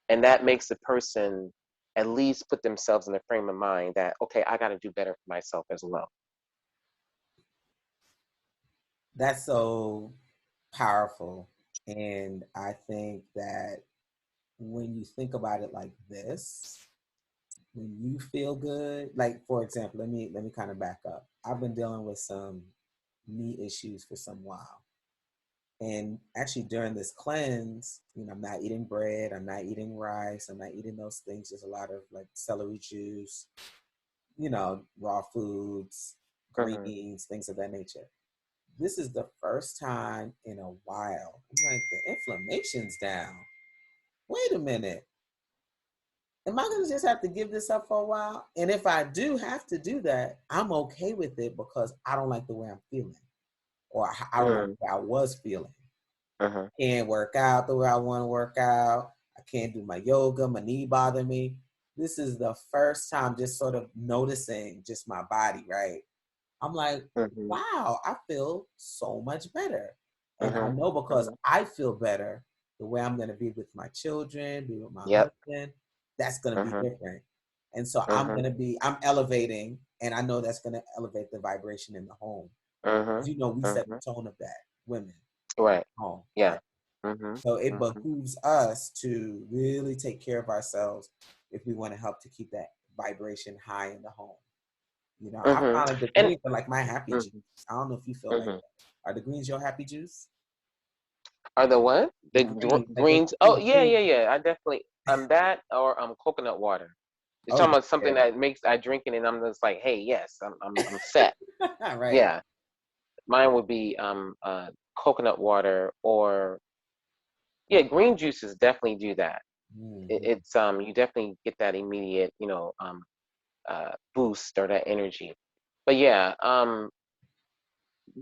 And that makes the person at least put themselves in a frame of mind that, okay, I got to do better for myself as well. That's so powerful. And I think that when you think about it like this, when you feel good, like for example, let me kind of back up. I've been dealing with some knee issues for some while. And actually during this cleanse, I'm not eating bread, I'm not eating rice, I'm not eating those things. There's a lot of like celery juice, raw foods, Hmm. greens, things of that nature. This is the first time in a while. I'm like, the inflammation's down. wait a minute, am I going to just have to give this up for a while? And if I do have to do that, I'm okay with it because I don't like the way I'm feeling, or I don't like Mm. the way I was feeling. Uh-huh. Can't work out the way I want to work out. I can't do my yoga. My knee bother me. This is the first time just sort of noticing just my body, right? I'm like, Mm-hmm. wow, I feel so much better. And I Mm-hmm. know because Mm-hmm. I feel better, the way I'm going to be with my children, be with my Yep. husband, that's going to be Mm-hmm. different. And so Mm-hmm. I'm elevating, and I know that's going to elevate the vibration in the home. Mm-hmm. Because, you know, we set the Mm-hmm. tone of that, women, Right. home, right? Yeah. Mm-hmm. So it Mm-hmm. behooves us to really take care of ourselves if we want to help to keep that vibration high in the home. You know, I Mm-hmm. found like the And greens are like my happy juice. mm-hmm. I don't know if you feel like Mm-hmm. that. Are the greens your happy juice? Are the what? The The greens, like when greens? you Oh eat yeah, green. yeah, yeah. I definitely that or coconut water. You're Oh talking about something yeah, that makes I drink it and I'm just like, hey, yes, I'm set. right. Yeah. Mine would be coconut water or yeah, green juices definitely do that. Mm-hmm. It's you definitely get that immediate, boost or that energy. But yeah,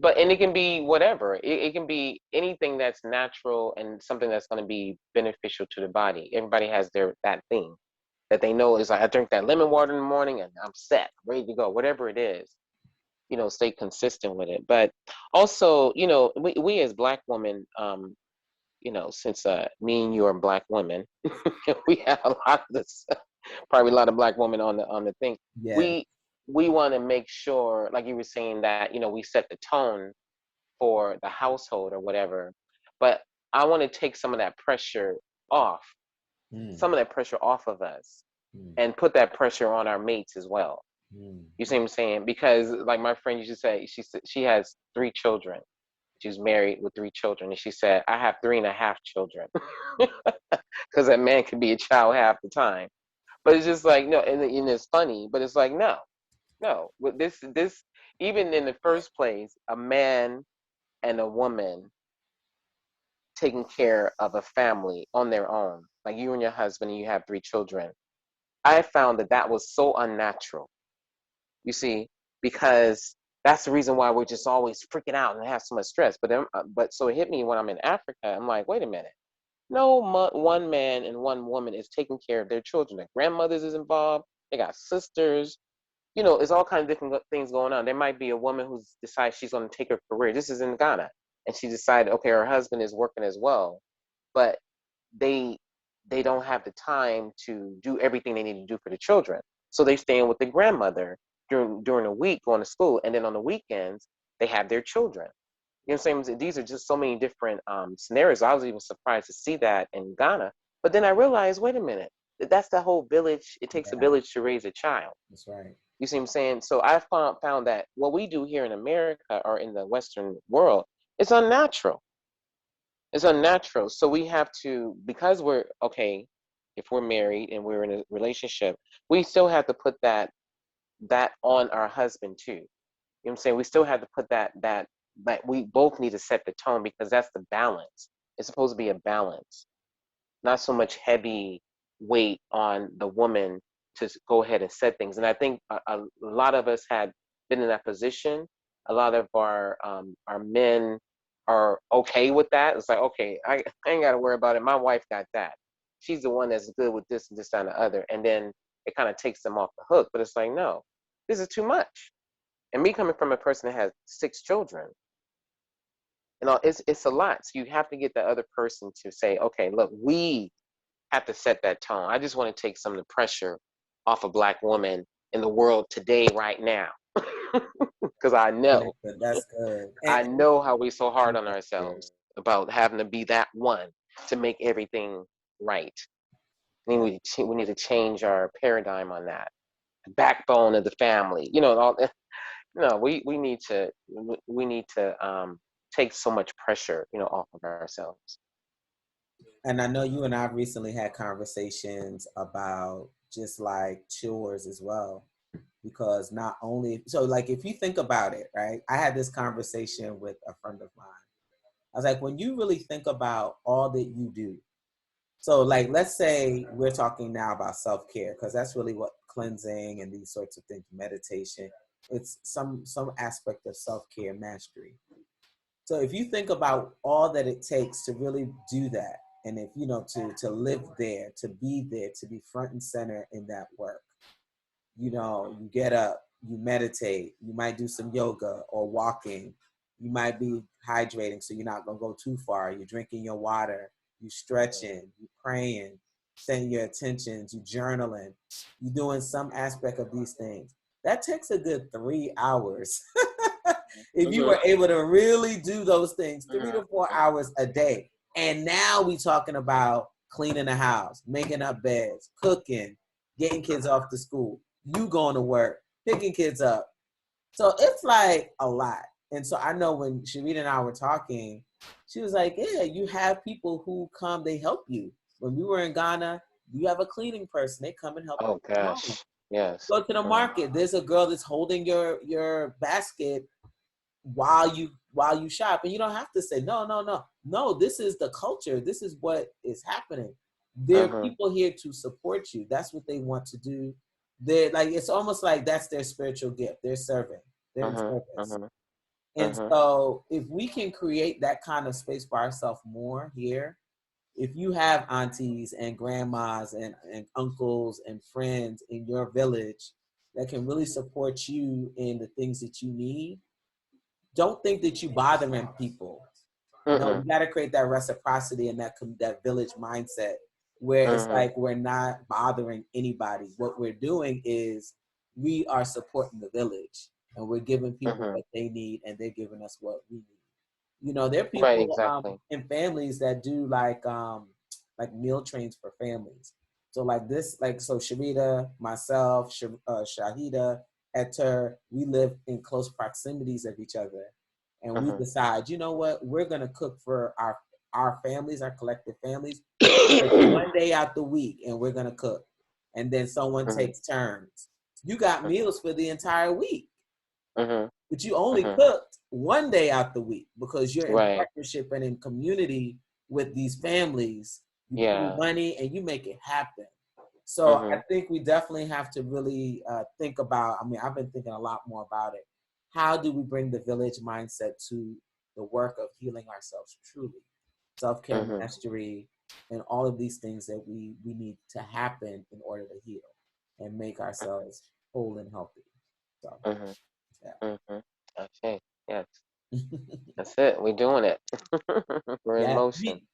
but and it can be whatever. It can be anything that's natural and something that's going to be beneficial to the body. Everybody has their that thing that they know is like I drink that lemon water in the morning and I'm set, ready to go. Whatever it is, stay consistent with it. But also, we as Black women, since me and you are Black women, we have a lot of this, probably a lot of Black women on the thing. Yeah. We want to make sure, like you were saying, that we set the tone for the household or whatever. But I want to take off, Mm, some of that pressure off of us, mm, and put that pressure on our mates as well. mm. You see what I'm saying? Because like my friend used to say, she has 3 children. She's married with 3 children, and she said, "I have 3.5 children," because that man can be a child half the time. But it's just like no, and it's funny, but it's like no, no. With this, even in the first place, a man and a woman taking care of a family on their own, like you and your husband, and you have 3 children. I found that that was so unnatural. You see, because that's the reason why we're just always freaking out and have so much stress. But so it hit me when I'm in Africa. I'm like, wait a minute. No, one man and one woman is taking care of their children. Their grandmothers is involved. They got sisters. There's all kinds of different things going on. There might be a woman who decides she's going to take her career. This is in Ghana, and she decided, okay, her husband is working as well, but they they don't have the time to do everything they need to do for the children. So they stay in with the grandmother during the week going to school, and then on the weekends they have their children. You know what I'm saying? These are just so many different scenarios. I was even surprised to see that in Ghana. But then I realized, wait a minute, that's the whole village. It takes a Yeah, village to raise a child. that's right. You see what I'm saying? So I found that what we do here in America or in the Western world is unnatural. It's unnatural. So we have to, because we're okay, if we're married and we're in a relationship, we still have to put that on our husband too. You know what I'm saying? We still have to put that we both need to set the tone because that's the balance. It's supposed to be a balance, not so much heavy weight on the woman to go ahead and set things. And I think a lot of us had been in that position. A lot of our men are okay with that. It's like, okay, I ain't got to worry about it. My wife got that. She's the one that's good with this and this and the other. And then it kind of takes them off the hook. But it's like, no, this is too much. And me coming from a person that has 6 children, it's a lot. So you have to get the other person to say, okay, look, we have to set that tone. I just want to take some of the pressure off a Black woman in the world today, right now, because That's good. I know how we so hard And on that's good. ourselves about having to be that one to make everything right. Yeah. We need to change our paradigm on that. Backbone of the family, all. No, we need to take so much pressure, off of ourselves. And I know you and I recently had conversations about just like chores as well. Because not only, so like if you think about it, right? I had this conversation with a friend of mine. I was like, when you really think about all that you do, So, like, let's say we're talking now about self-care, because that's really what cleansing and these sorts of things, meditation, it's some aspect of self-care mastery. So if you think about all that it takes to really do that, and if you know to live there, to be there, to be front and center in that work, you know, you get up, you meditate, you might do some yoga or walking, you might be hydrating so you're not gonna go too far, you're drinking your water, you stretching, you praying, setting your attentions, you journaling, you doing some aspect of these things. That takes a good 3 hours. If you Mhm. were able to really do those things, three Mhm. to four hours a day. And now we talking about cleaning the house, making up beds, cooking, getting kids off to school, you going to work, picking kids up. So it's like a lot. And so I know when Sharita and I were talking, she was like, yeah, you have people who come, they help you. When we were in Ghana, you have a cleaning person. They come and help you Oh at home. gosh. Yes. Go to the Mhm. market. There's a girl that's holding your basket while you shop, and you don't have to say no. This is the culture. This is what is happening. There are Mhm. people here to support you. That's what they want to do. They're like, it's almost like that's their spiritual gift. They're serving. They're in Mhm. service. Mhm. And Mhm. so if we can create that kind of space for ourselves more here, if you have aunties and grandmas and uncles and friends in your village that can really support you in the things that you need, don't think that you bothering people. No, Mhm. you got to create that reciprocity and that village mindset where it's Mhm. like we're not bothering anybody. What we're doing is we are supporting the village and we're giving people Mhm. what they need and they're giving us what we need. You know, there are Right. people Exactly. in families that do like meal trains for families. So like this, like so Sharita, myself, Shahida, Eter, we live in close proximities of each other, and we Mhm. decide, you know what, we're gonna cook for our families, our collective families, like one day out the week, and we're gonna cook, and then someone Mhm. takes turns. You got Mhm. meals for the entire week, Mhm. but you only Mhm. cooked one day out the week because you're in Right. partnership and in community with these families. You pool Yeah. money and you make it happen. So I Mhm. think we definitely have to really think about. I mean, I've been thinking a lot more about it. How do we bring the village mindset to the work of healing ourselves truly? Self care Mhm. mastery and all of these things that we need to happen in order to heal and make ourselves whole and healthy. So, Mhm. yeah. Mhm. Okay. Yes. That's it. We're doing it. We're in Yeah. motion.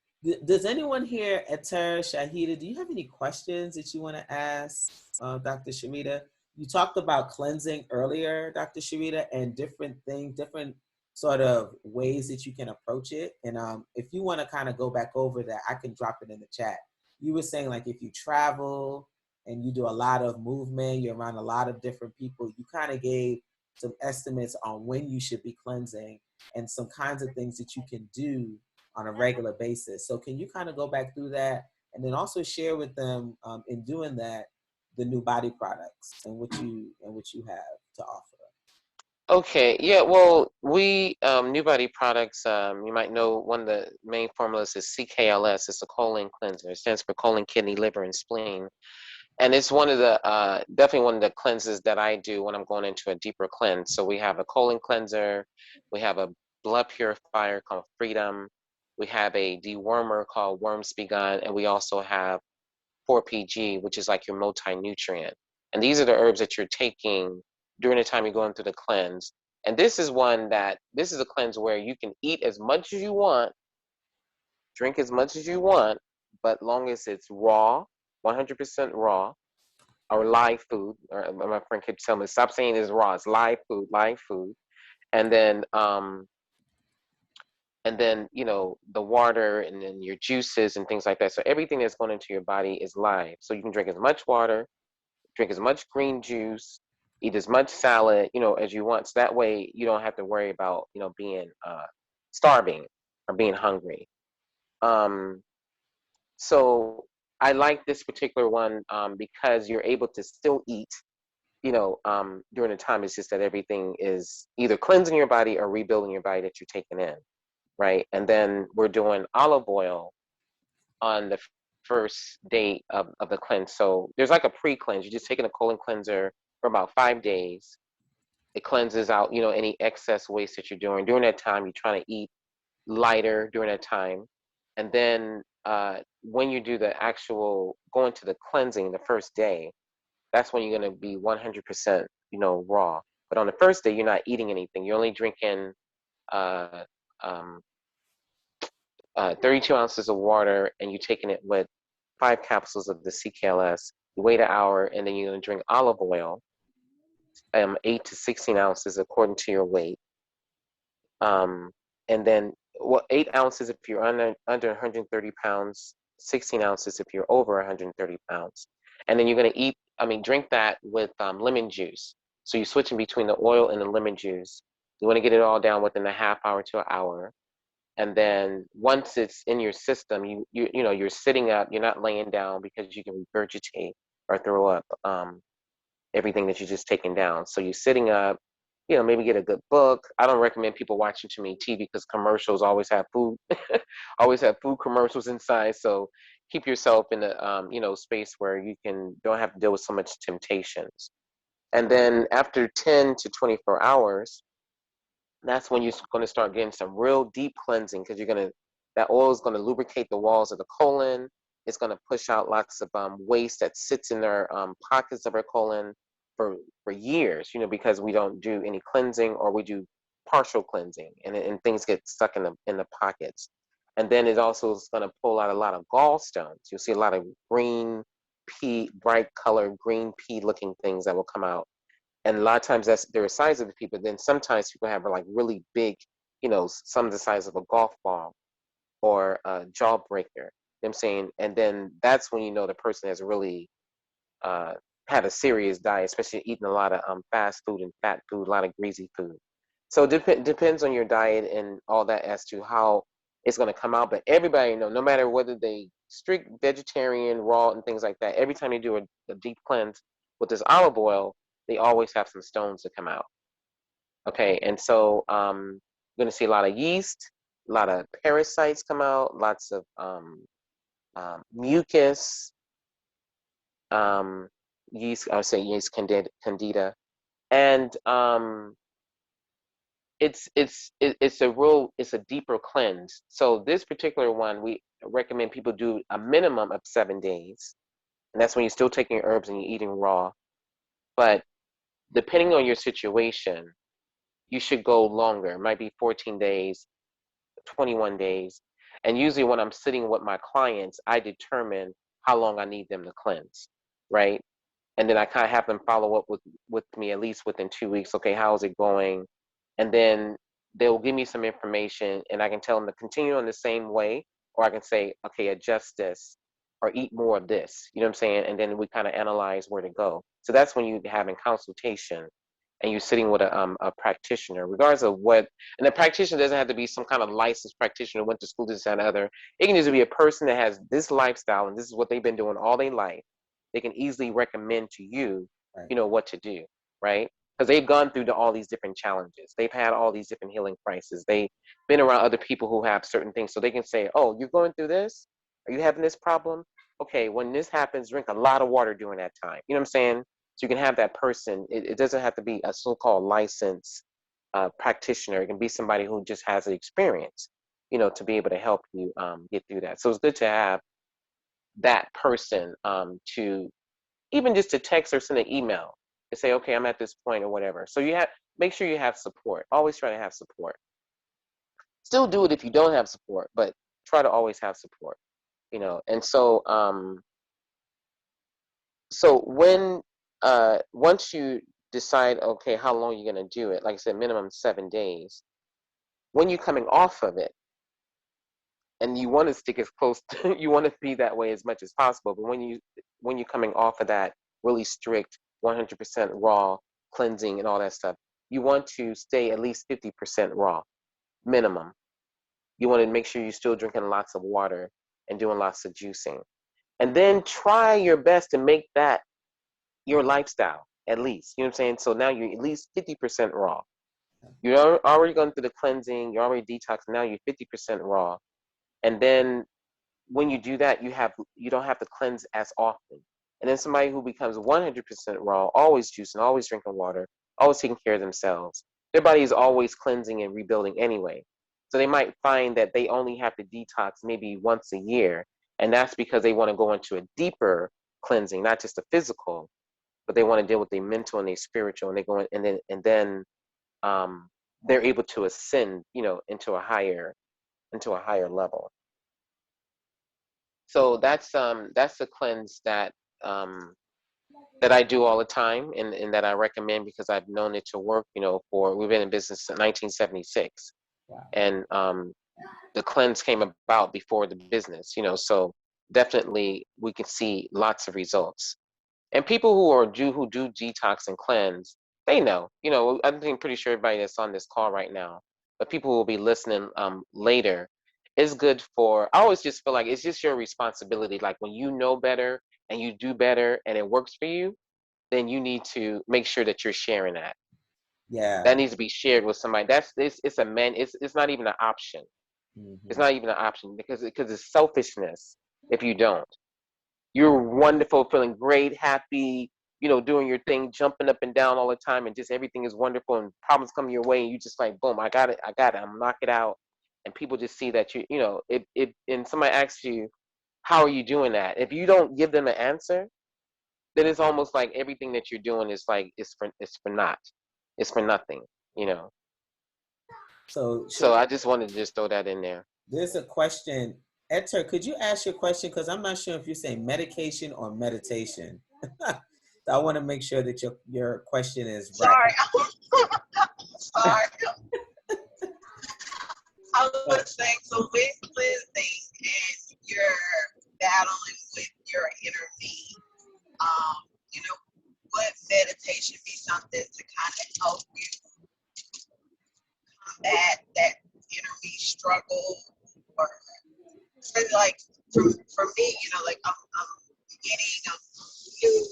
Does anyone here, Eter, Shahida, do you have any questions that you want to ask Dr. Sharita? You talked about cleansing earlier, Dr. Sharita, and different things, different sort of ways that you can approach it. And if you want to kind of go back over that, I can drop it in the chat. You were saying like if you travel and you do a lot of movement, you're around a lot of different people, you kind of gave some estimates on when you should be cleansing and some kinds of things that you can do on a regular basis. So can you kind of go back through that and then also share with them in doing that the new body products and what you have to offer? Okay, yeah, well, we New Body Products, you might know one of the main formulas is CKLS. It's a colon cleanser. It stands for colon, kidney, liver, and spleen. And it's one of the definitely one of the cleanses that I do when I'm going into a deeper cleanse. So we have a colon cleanser, we have a blood purifier called Freedom, we have a dewormer called Worms Begun, and we also have 4PG, which is like your multi-nutrient. And these are the herbs that you're taking during the time you're going through the cleanse. And this is a cleanse where you can eat as much as you want, drink as much as you want, but long as it's raw, 100% raw, or live food. Or my friend keeps telling me, stop saying it's raw. It's live food, live food. And then, the water and then your juices and things like that. So everything that's going into your body is live. So you can drink as much water, drink as much green juice, eat as much salad, as you want. So that way you don't have to worry about, being starving or being hungry. Um, so I like this particular one because you're able to still eat, during the time. It's just that everything is either cleansing your body or rebuilding your body that you're taking in, right? And then we're doing olive oil on the first day of the cleanse. So there's like a pre-cleanse. You're just taking a colon cleanser for about 5 days. It cleanses out, any excess waste that you're doing. During that time, you're trying to eat lighter during that time. And then when you do the actual going to the cleansing the first day, that's when you're going to be 100%, raw. But on the first day, you're not eating anything. You're only drinking uh, um, 32 ounces of water, and you're taking it with 5 capsules of the CKLS. You wait an hour, and then you're going to drink olive oil, 8 to 16 ounces according to your weight. And then, 8 ounces if you're under 130 pounds, 16 ounces if you're over 130 pounds. And then you're going to drink that with lemon juice. So you're switching between the oil and the lemon juice. You want to get it all down within a half hour to an hour. And then once it's in your system, you're sitting up, you're not laying down because you can regurgitate or throw up everything that you're just taking down. So you're sitting up, maybe get a good book. I don't recommend people watching too many TV because commercials always have food, always have food commercials inside. So keep yourself in a space where you don't have to deal with so much temptations. And then after 10 to 24 hours, that's when you're going to start getting some real deep cleansing because that oil is going to lubricate the walls of the colon. It's going to push out lots of waste that sits in their pockets of our colon for years, because we don't do any cleansing or we do partial cleansing and things get stuck in the pockets. And then it also is going to pull out a lot of gallstones. You'll see a lot of green pea, bright colored green pea looking things that will come out. And a lot of times they're the size of the people. Then sometimes people have like really big, some of the size of a golf ball or a jawbreaker. You know what I'm saying? And then that's when the person has really had a serious diet, especially eating a lot of fast food and fat food, a lot of greasy food. So it depends on your diet and all that as to how it's going to come out. But everybody no matter whether they strict vegetarian, raw, and things like that, every time you do a deep cleanse with this olive oil, they always have some stones to come out. Okay, and so you're going to see a lot of yeast, a lot of parasites come out, lots of mucus, yeast, I would say yeast candida, and it's a deeper cleanse. So this particular one, we recommend people do a minimum of 7 days, and that's when you're still taking your herbs and you're eating raw. But depending on your situation, you should go longer. It might be 14 days, 21 days. And usually when I'm sitting with my clients, I determine how long I need them to cleanse, right? And then I kind of have them follow up with me at least within 2 weeks. Okay, how is it going? And then they'll give me some information and I can tell them to continue on the same way, or I can say, okay, adjust this or eat more of this. You know what I'm saying? And then we kind of analyze where to go. So that's when you have in consultation and you're sitting with a practitioner, regardless of what, and the practitioner doesn't have to be some kind of licensed practitioner, went to school, this and other. It can just be a person that has this lifestyle and this is what they've been doing all their life. They can easily recommend to you, Right. what to do, right? Because they've gone through all these different challenges. They've had all these different healing crises. They've been around other people who have certain things. So they can say, oh, you're going through this? Are you having this problem? Okay, when this happens, drink a lot of water during that time. You know what I'm saying? So you can have that person. It doesn't have to be a so-called licensed practitioner. It can be somebody who just has the experience, to be able to help you get through that. So it's good to have that person to even just to text or send an email and say, okay, I'm at this point or whatever. So make sure you have support. Always try to have support. Still do it if you don't have support, but try to always have support, And so when once you decide, okay, how long you're going to do it, like I said, minimum 7 days, when you're coming off of it, and you want to stick as close to, you want to be that way as much as possible, but when you're coming off of that really strict 100% raw cleansing and all that stuff, you want to stay at least 50% raw minimum. You want to make sure you're still drinking lots of water and doing lots of juicing, and then try your best to make that your lifestyle, at least. You know what I'm saying? So now you're at least 50% raw. You're already going through the cleansing, you're already detoxing, now you're 50% raw. And then when you do that, you don't have to cleanse as often. And then somebody who becomes 100% raw, always juicing, always drinking water, always taking care of themselves, their body is always cleansing and rebuilding anyway. So they might find that they only have to detox maybe once a year, and that's because they want to go into a deeper cleansing, not just the physical, but they want to deal with their mental and their spiritual, and they go in, and then um, they're able to ascend, into a higher level. So that's the cleanse um, that I do all the time, and that I recommend because I've known it to work. For we've been in business since 1976, Wow. and the cleanse came about before the business. So definitely we can see lots of results. And people who do detox and cleanse, they know. I'm pretty sure everybody that's on this call right now, but people who will be listening later, it's good for. I always just feel like it's just your responsibility. Like when you know better and you do better and it works for you, then you need to make sure that you're sharing that. That Yeah. needs to be shared with somebody. It's a man. It's not even an option. It's Hmm. not even an option because it's selfishness if you don't. You're wonderful, feeling great, happy, doing your thing, jumping up and down all the time, and just everything is wonderful, and problems come your way, and you just like, boom, I got it, I'm knock it out, and people just see that if and somebody asks you, how are you doing that? If you don't give them an answer, then it's almost like everything that you're doing is like it's for nothing, you know. So So I just wanted to just throw that in there. there's a question. Etter, could you ask your question? Because I'm not sure if you're saying medication or meditation. I want to make sure that your question is right. Sorry, sorry. I Uh, was saying, so with cleansing and you're battling with your inner me, um, would meditation be something to kind of help you combat that inner me struggle? Or so like for me, like I'm beginning, I'm new,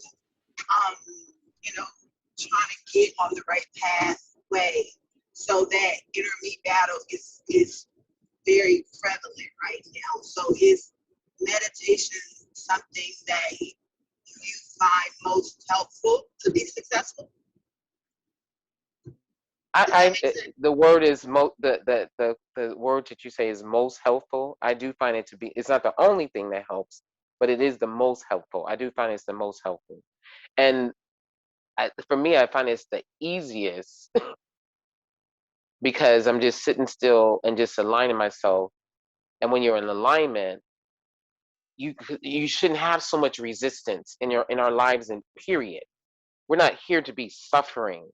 um, you know, trying to get on the right pathway. So that inner me battle is very prevalent right now. So is meditation something that you find most helpful to be successful? Does that make sense? The word is the word that you say is most helpful. I do find it to be. It's not the only thing that helps, but it is the most helpful. I do find it's the most helpful, and for me, I find it's the easiest because I'm just sitting still and just aligning myself. And when you're in alignment, you shouldn't have so much resistance in our lives. And period, we're not here to be suffering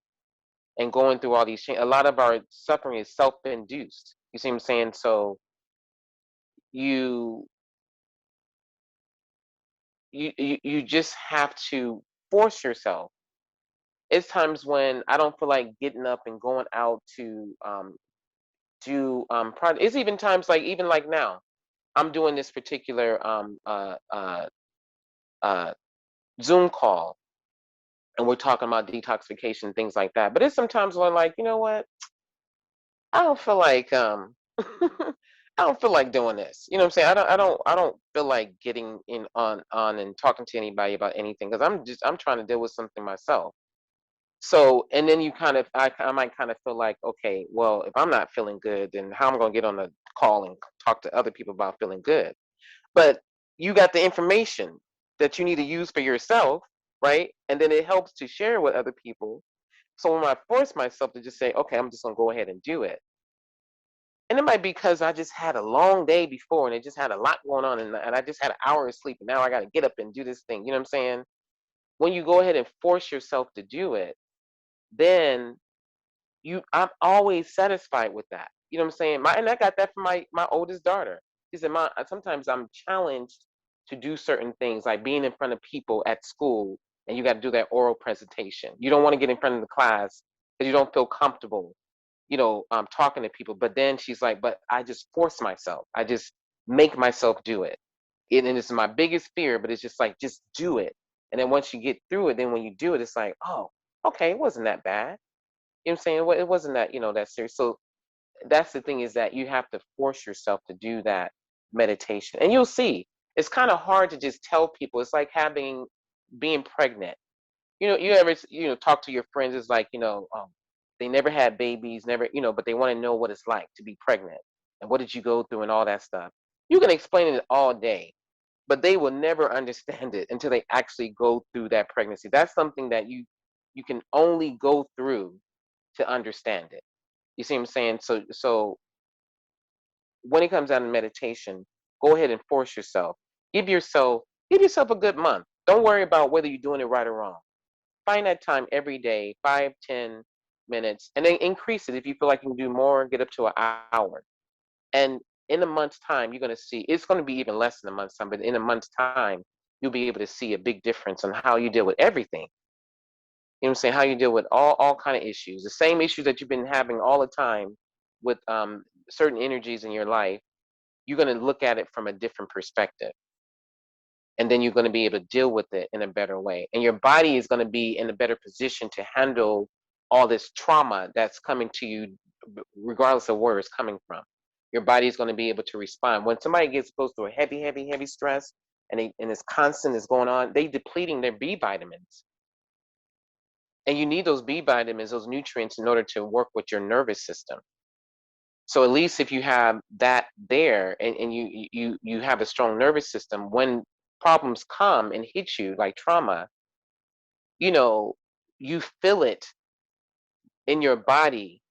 and going through all these changes. A lot of our suffering is self-induced. You see what I'm saying? So you you just have to force yourself. It's times when I don't feel like getting up and going out to do project. It's even times like even like now, I'm doing this particular uh, Zoom call, and we're talking about detoxification, things like that. But it's sometimes when I'm like, you know what? I don't feel like I don't feel like doing this. You know what I'm saying? I don't feel like getting in on and talking to anybody about anything because I'm trying to deal with something myself. So and then I might kind of feel like, okay, well, if I'm not feeling good, then how am I gonna get on the call and talk to other people about feeling good? But you got the information that you need to use for yourself, right? And then it helps to share with other people. So when I force myself to just say, okay, I'm just gonna go ahead and do it, and it might be because I just had a long day before and it just had a lot going on, and I just had an hour of sleep and now I got to get up and do this thing. You know what I'm saying? When you go ahead and force yourself to do it, then I'm always satisfied with that. You know what I'm saying? And I got that from my oldest daughter. She said, "Mom, sometimes I'm challenged to do certain things, like being in front of people at school, and you got to do that oral presentation. You don't want to get in front of the class because you don't feel comfortable, talking to people. But then she's like, but I just force myself. I just make myself do it. And it's my biggest fear, but it's just like, just do it. And then once you get through it, then when you do it, it's like, oh, okay, it wasn't that bad. You know what I'm saying? It wasn't that, that serious. So that's the thing, is that you have to force yourself to do that. meditation. And you'll see, it's kind of hard to just tell people. It's like being pregnant. You ever, talk to your friends, it's like, they never had babies, never, but they want to know what it's like to be pregnant and what did you go through and all that stuff. You can explain it all day, but they will never understand it until they actually go through that pregnancy. That's something that you can only go through to understand it. You see what I'm saying? So when it comes down to meditation, go ahead and force yourself. Give yourself a good month. Don't worry about whether you're doing it right or wrong. Find that time every day, 5, 10 minutes, and then increase it. If you feel like you can do more, get up to an hour. And in a month's time, you're going to see, it's going to be even less than a month's time, but in a month's time, you'll be able to see a big difference on how you deal with everything. You know what I'm saying? How you deal with all kind of issues, the same issues that you've been having all the time with certain energies in your life. You're going to look at it from a different perspective, and then you're going to be able to deal with it in a better way, and your body is going to be in a better position to handle all this trauma that's coming to you, regardless of where it's coming from. Your body is going to be able to respond when somebody gets exposed to a heavy stress, and it's constant, is going on. They depleting their B vitamins, and you need those B vitamins, those nutrients, in order to work with your nervous system. So at least if you have that there, and you have a strong nervous system, when problems come and hit you like trauma, you know, you feel it in your body.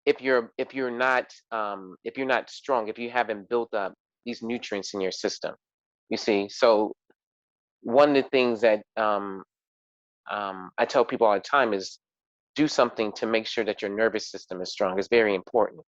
If you're not strong, if you haven't built up these nutrients in your system, you see. So one of the things that I tell people all the time is do something to make sure that your nervous system is strong. It's very important.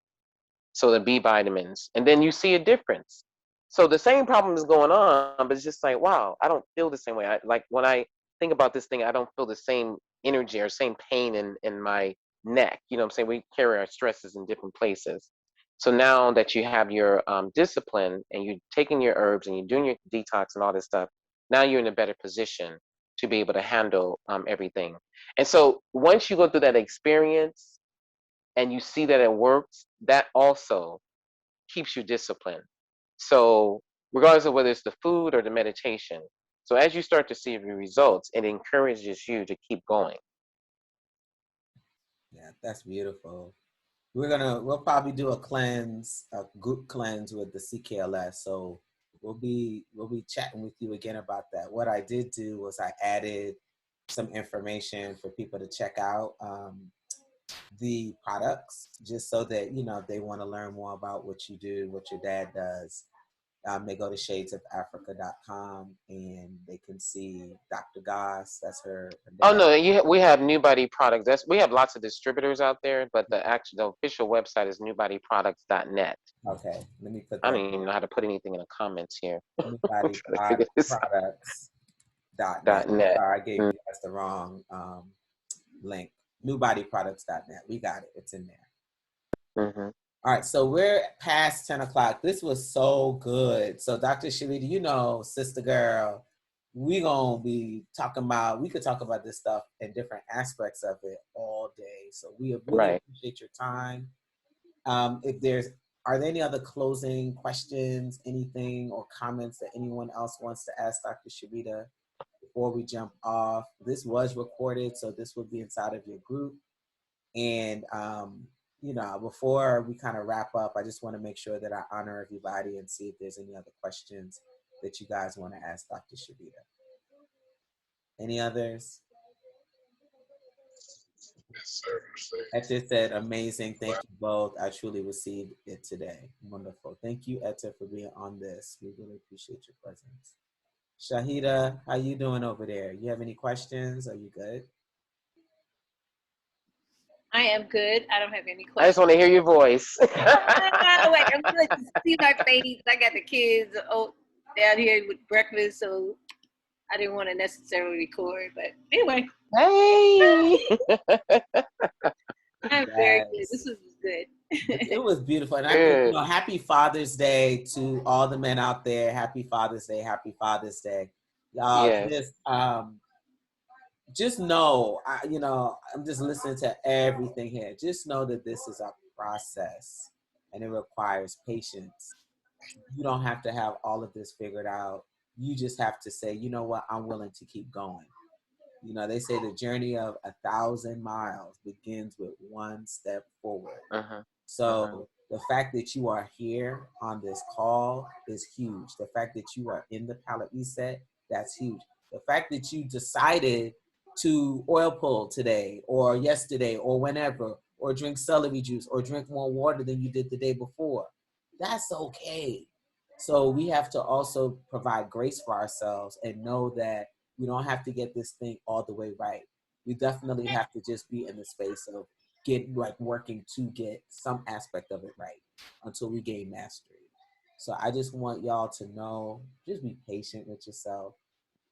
So the B vitamins, and then you see a difference. So the same problem is going on, but it's just like, wow, I don't feel the same way. Like when I think about this thing, I don't feel the same energy or same pain in my neck. You know what I'm saying? We carry our stresses in different places. So now that you have your discipline, and you're taking your herbs and you're doing your detox and all this stuff, now you're in a better position to be able to handle everything. And so once you go through that experience and you see that it works, that also keeps you disciplined. So regardless of whether it's the food or the meditation, so as you start to see the results, it encourages you to keep going. Yeah, that's beautiful. We'll probably do a group cleanse with the CKLS. So we'll be chatting with you again about that. What I did do was I added some information for people to check out the products, just so that if they want to learn more about what you do, what your dad does. They go to shadesofafrica.com and they can see Dr. Goss. That's her Oh dad. no, we have Newbody products. We have lots of distributors out there, but the official website is newbodyproducts.net. Okay, let me put I that. don't even know how to put anything in the comments here. I'm Newbody trying to figure this Products.net. out. .net. Sorry, I gave you guys the wrong link. Newbodyproducts.net. We got it. It's in there. Mm-hmm. All right, so we're past 10 o'clock. This was so good. So Dr. Sharita, sister girl, we could talk about this stuff and different aspects of it all day. So we really Right. appreciate your time. Are there any other closing questions, anything or comments that anyone else wants to ask Dr. Sharita before we jump off? This was recorded, so this will be inside of your group. And before we kind of wrap up, I just want to make sure that I honor everybody and see if there's any other questions that you guys want to ask Dr. Sharita. Any others? Yes, sir. Etta said, amazing. Thank you both. I truly received it today. Wonderful. Thank you, Etta, for being on this. We really appreciate your presence. Shahida, how you doing over there? You have any questions? Are you good? I am good. I don't have any questions. I just want to hear your voice. Wait, I'm good to see my face. I got the kids down here with breakfast, so I didn't want to necessarily record. But anyway. Hey. I'm very good. This was good. It was beautiful. And happy Father's Day to all the men out there. Happy Father's Day. Happy Father's Day. Y'all, Yes. just know, I'm just listening to everything here. Just know that this is a process and it requires patience You don't have to have all of this figured out. You just have to say, you know what, I'm willing to keep going. You know, they say the journey of 1,000 miles begins with one step forward. Uh-huh. So the fact that you are here on this call is huge. The fact that you are in the Palate Reset, that's huge. The fact that you decided to oil pull today or yesterday or whenever, or drink celery juice or drink more water than you did the day before, that's okay. So we have to also provide grace for ourselves and know that we don't have to get this thing all the way right. We definitely have to just be in the space of working to get some aspect of it right until we gain mastery. So I just want y'all to know, just be patient with yourself.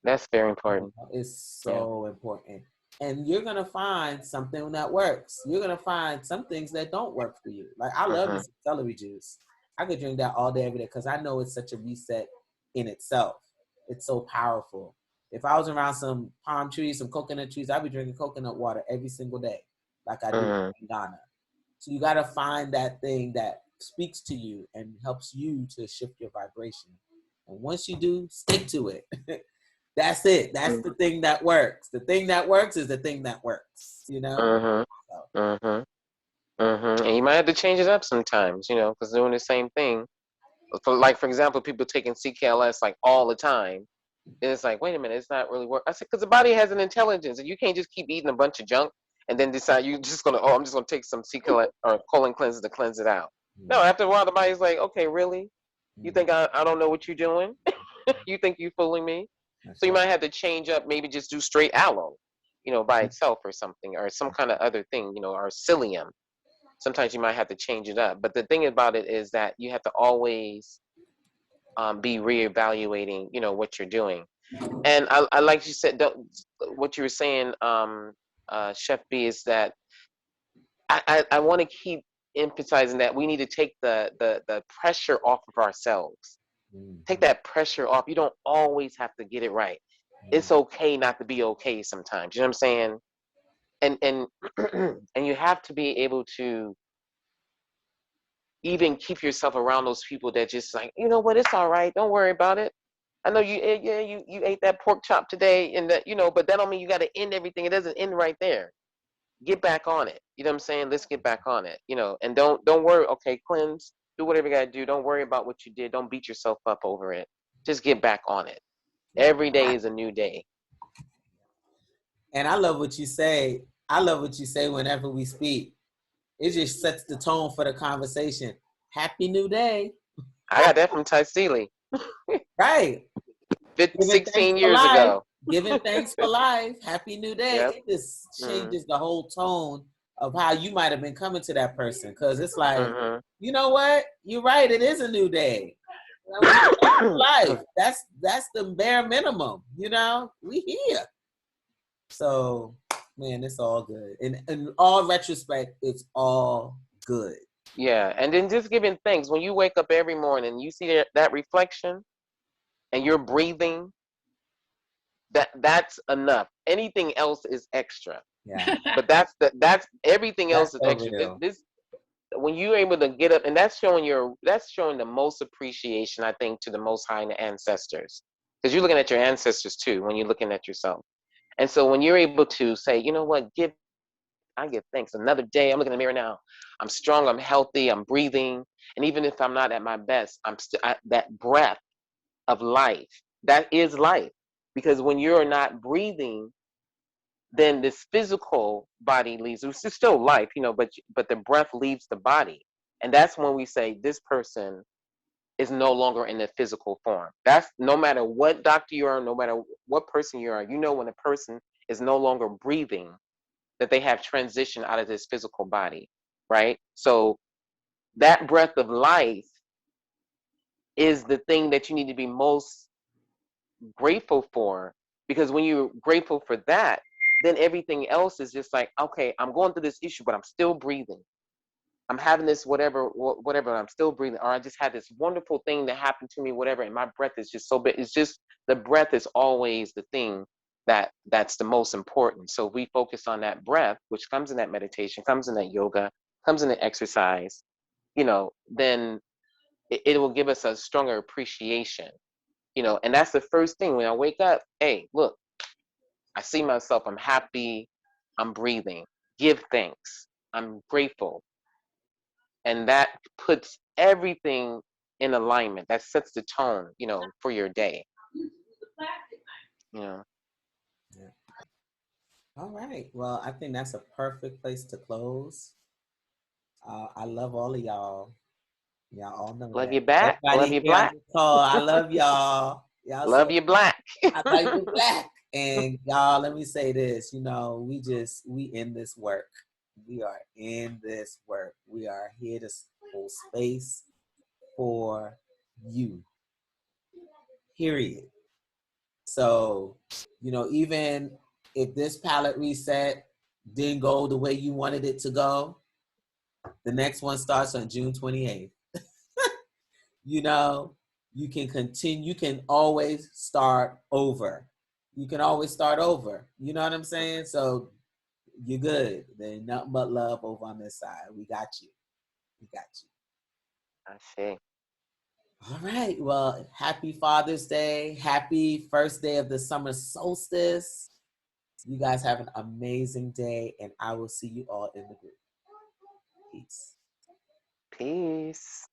That's very important. It's so important. And you're gonna find something that works. You're gonna find some things that don't work for you. Like I love me some celery juice. I could drink that all day, every day, because I know it's such a reset in itself. It's so powerful. If I was around some palm trees, some coconut trees, I'd be drinking coconut water every single day, like I do in Ghana. So you gotta find that thing that speaks to you and helps you to shift your vibration. And once you do, stick to it. That's it. That's the thing that works. The thing that works is the thing that works, you know? And you might have to change it up sometimes, you know, because doing the same thing. For example, people taking CKLS like all the time. And it's like, wait a minute, it's not really work. I said, because the body has an intelligence, and you can't just keep eating a bunch of junk and then decide I'm just gonna take some CKLS or colon cleanser to cleanse it out. No, after a while, the body's like, okay, really? You think I don't know what you're doing? You think you're fooling me? So you might have to change up, maybe just do straight aloe, you know, by itself or something, or some kind of other thing, you know, or psyllium. Sometimes you might have to change it up. But the thing about it is that you have to always be reevaluating, you know, what you're doing. And I like you said, what you were saying, Chef B, is that I want to keep emphasizing that we need to take the pressure off of ourselves. Take that pressure off. You don't always have to get it right. It's okay not to be okay sometimes. You know what I'm saying? And and you have to be able to even keep yourself around those people that just like, you know what, it's all right. Don't worry about it. I know you ate that pork chop today, and that, you know, but that don't mean you got to end everything. It doesn't end right there. Get back on it. You know what I'm saying? Let's get back on it. You know, and don't worry. Okay, cleanse. Do whatever you got to do. Don't worry about what you did. Don't beat yourself up over it. Just get back on it. Every day is a new day. And I love what you say. I love what you say whenever we speak. It just sets the tone for the conversation. Happy New Day. I got that from Ty Seeley. Right. 16 years ago. Giving thanks for life. Happy New Day. Yep. It just changes the whole tone of how you might have been coming to that person. Because it's like, you know what? You're right. It is a new day. Life. That's the bare minimum. You know, we here. So, man, it's all good. In all retrospect, it's all good. Yeah, and then just giving thanks. When you wake up every morning, you see that reflection, and you're breathing. That's enough. Anything else is extra. Yeah. But that's everything else is extra. This when you're able to get up, and that's showing the most appreciation, I think, to the Most High and the ancestors, because you're looking at your ancestors too when you're looking at yourself. And so when you're able to say, you know what, I give thanks. Another day. I'm looking in the mirror now. I'm strong. I'm healthy. I'm breathing. And even if I'm not at my best, I'm still that breath of life. That is life. Because when you're not breathing, then this physical body leaves. It's still life, you know, but the breath leaves the body. And that's when we say this person is no longer in the physical form. That's no matter what doctor you are, no matter what person you are, you know when a person is no longer breathing, that they have transitioned out of this physical body, right? So that breath of life is the thing that you need to be most grateful for, because when you're grateful for that, then everything else is just like, okay, I'm going through this issue, but I'm still breathing. I'm having this whatever, I'm still breathing. Or I just had this wonderful thing that happened to me, whatever, and my breath is just so big. It's just the breath is always the thing that's the most important. So if we focus on that breath, which comes in that meditation, comes in that yoga, comes in the exercise, you know, then it will give us a stronger appreciation, you know. And that's the first thing when I wake up. Hey, look, I see myself. I'm happy. I'm breathing. Give thanks. I'm grateful, and that puts everything in alignment. That sets the tone, you know, for your day. You know. Yeah. All right. Well, I think that's a perfect place to close. I love all of y'all. Y'all all know Love that. you back. Love Everybody you here on black. the call, I love y'all. Y'all Love so you black. I like you black. And y'all, let me say this, you know, we in this work. We are in this work. We are here to hold space for you. Period. So, you know, even if this palette reset didn't go the way you wanted it to go, the next one starts on June 28th. You know, you can continue, you can always start over. You can always start over. You know what I'm saying? So you're good. There's nothing but love over on this side. We got you. We got you. I see. All right. Well, happy Father's Day. Happy first day of the summer solstice. You guys have an amazing day, and I will see you all in the group. Peace. Peace.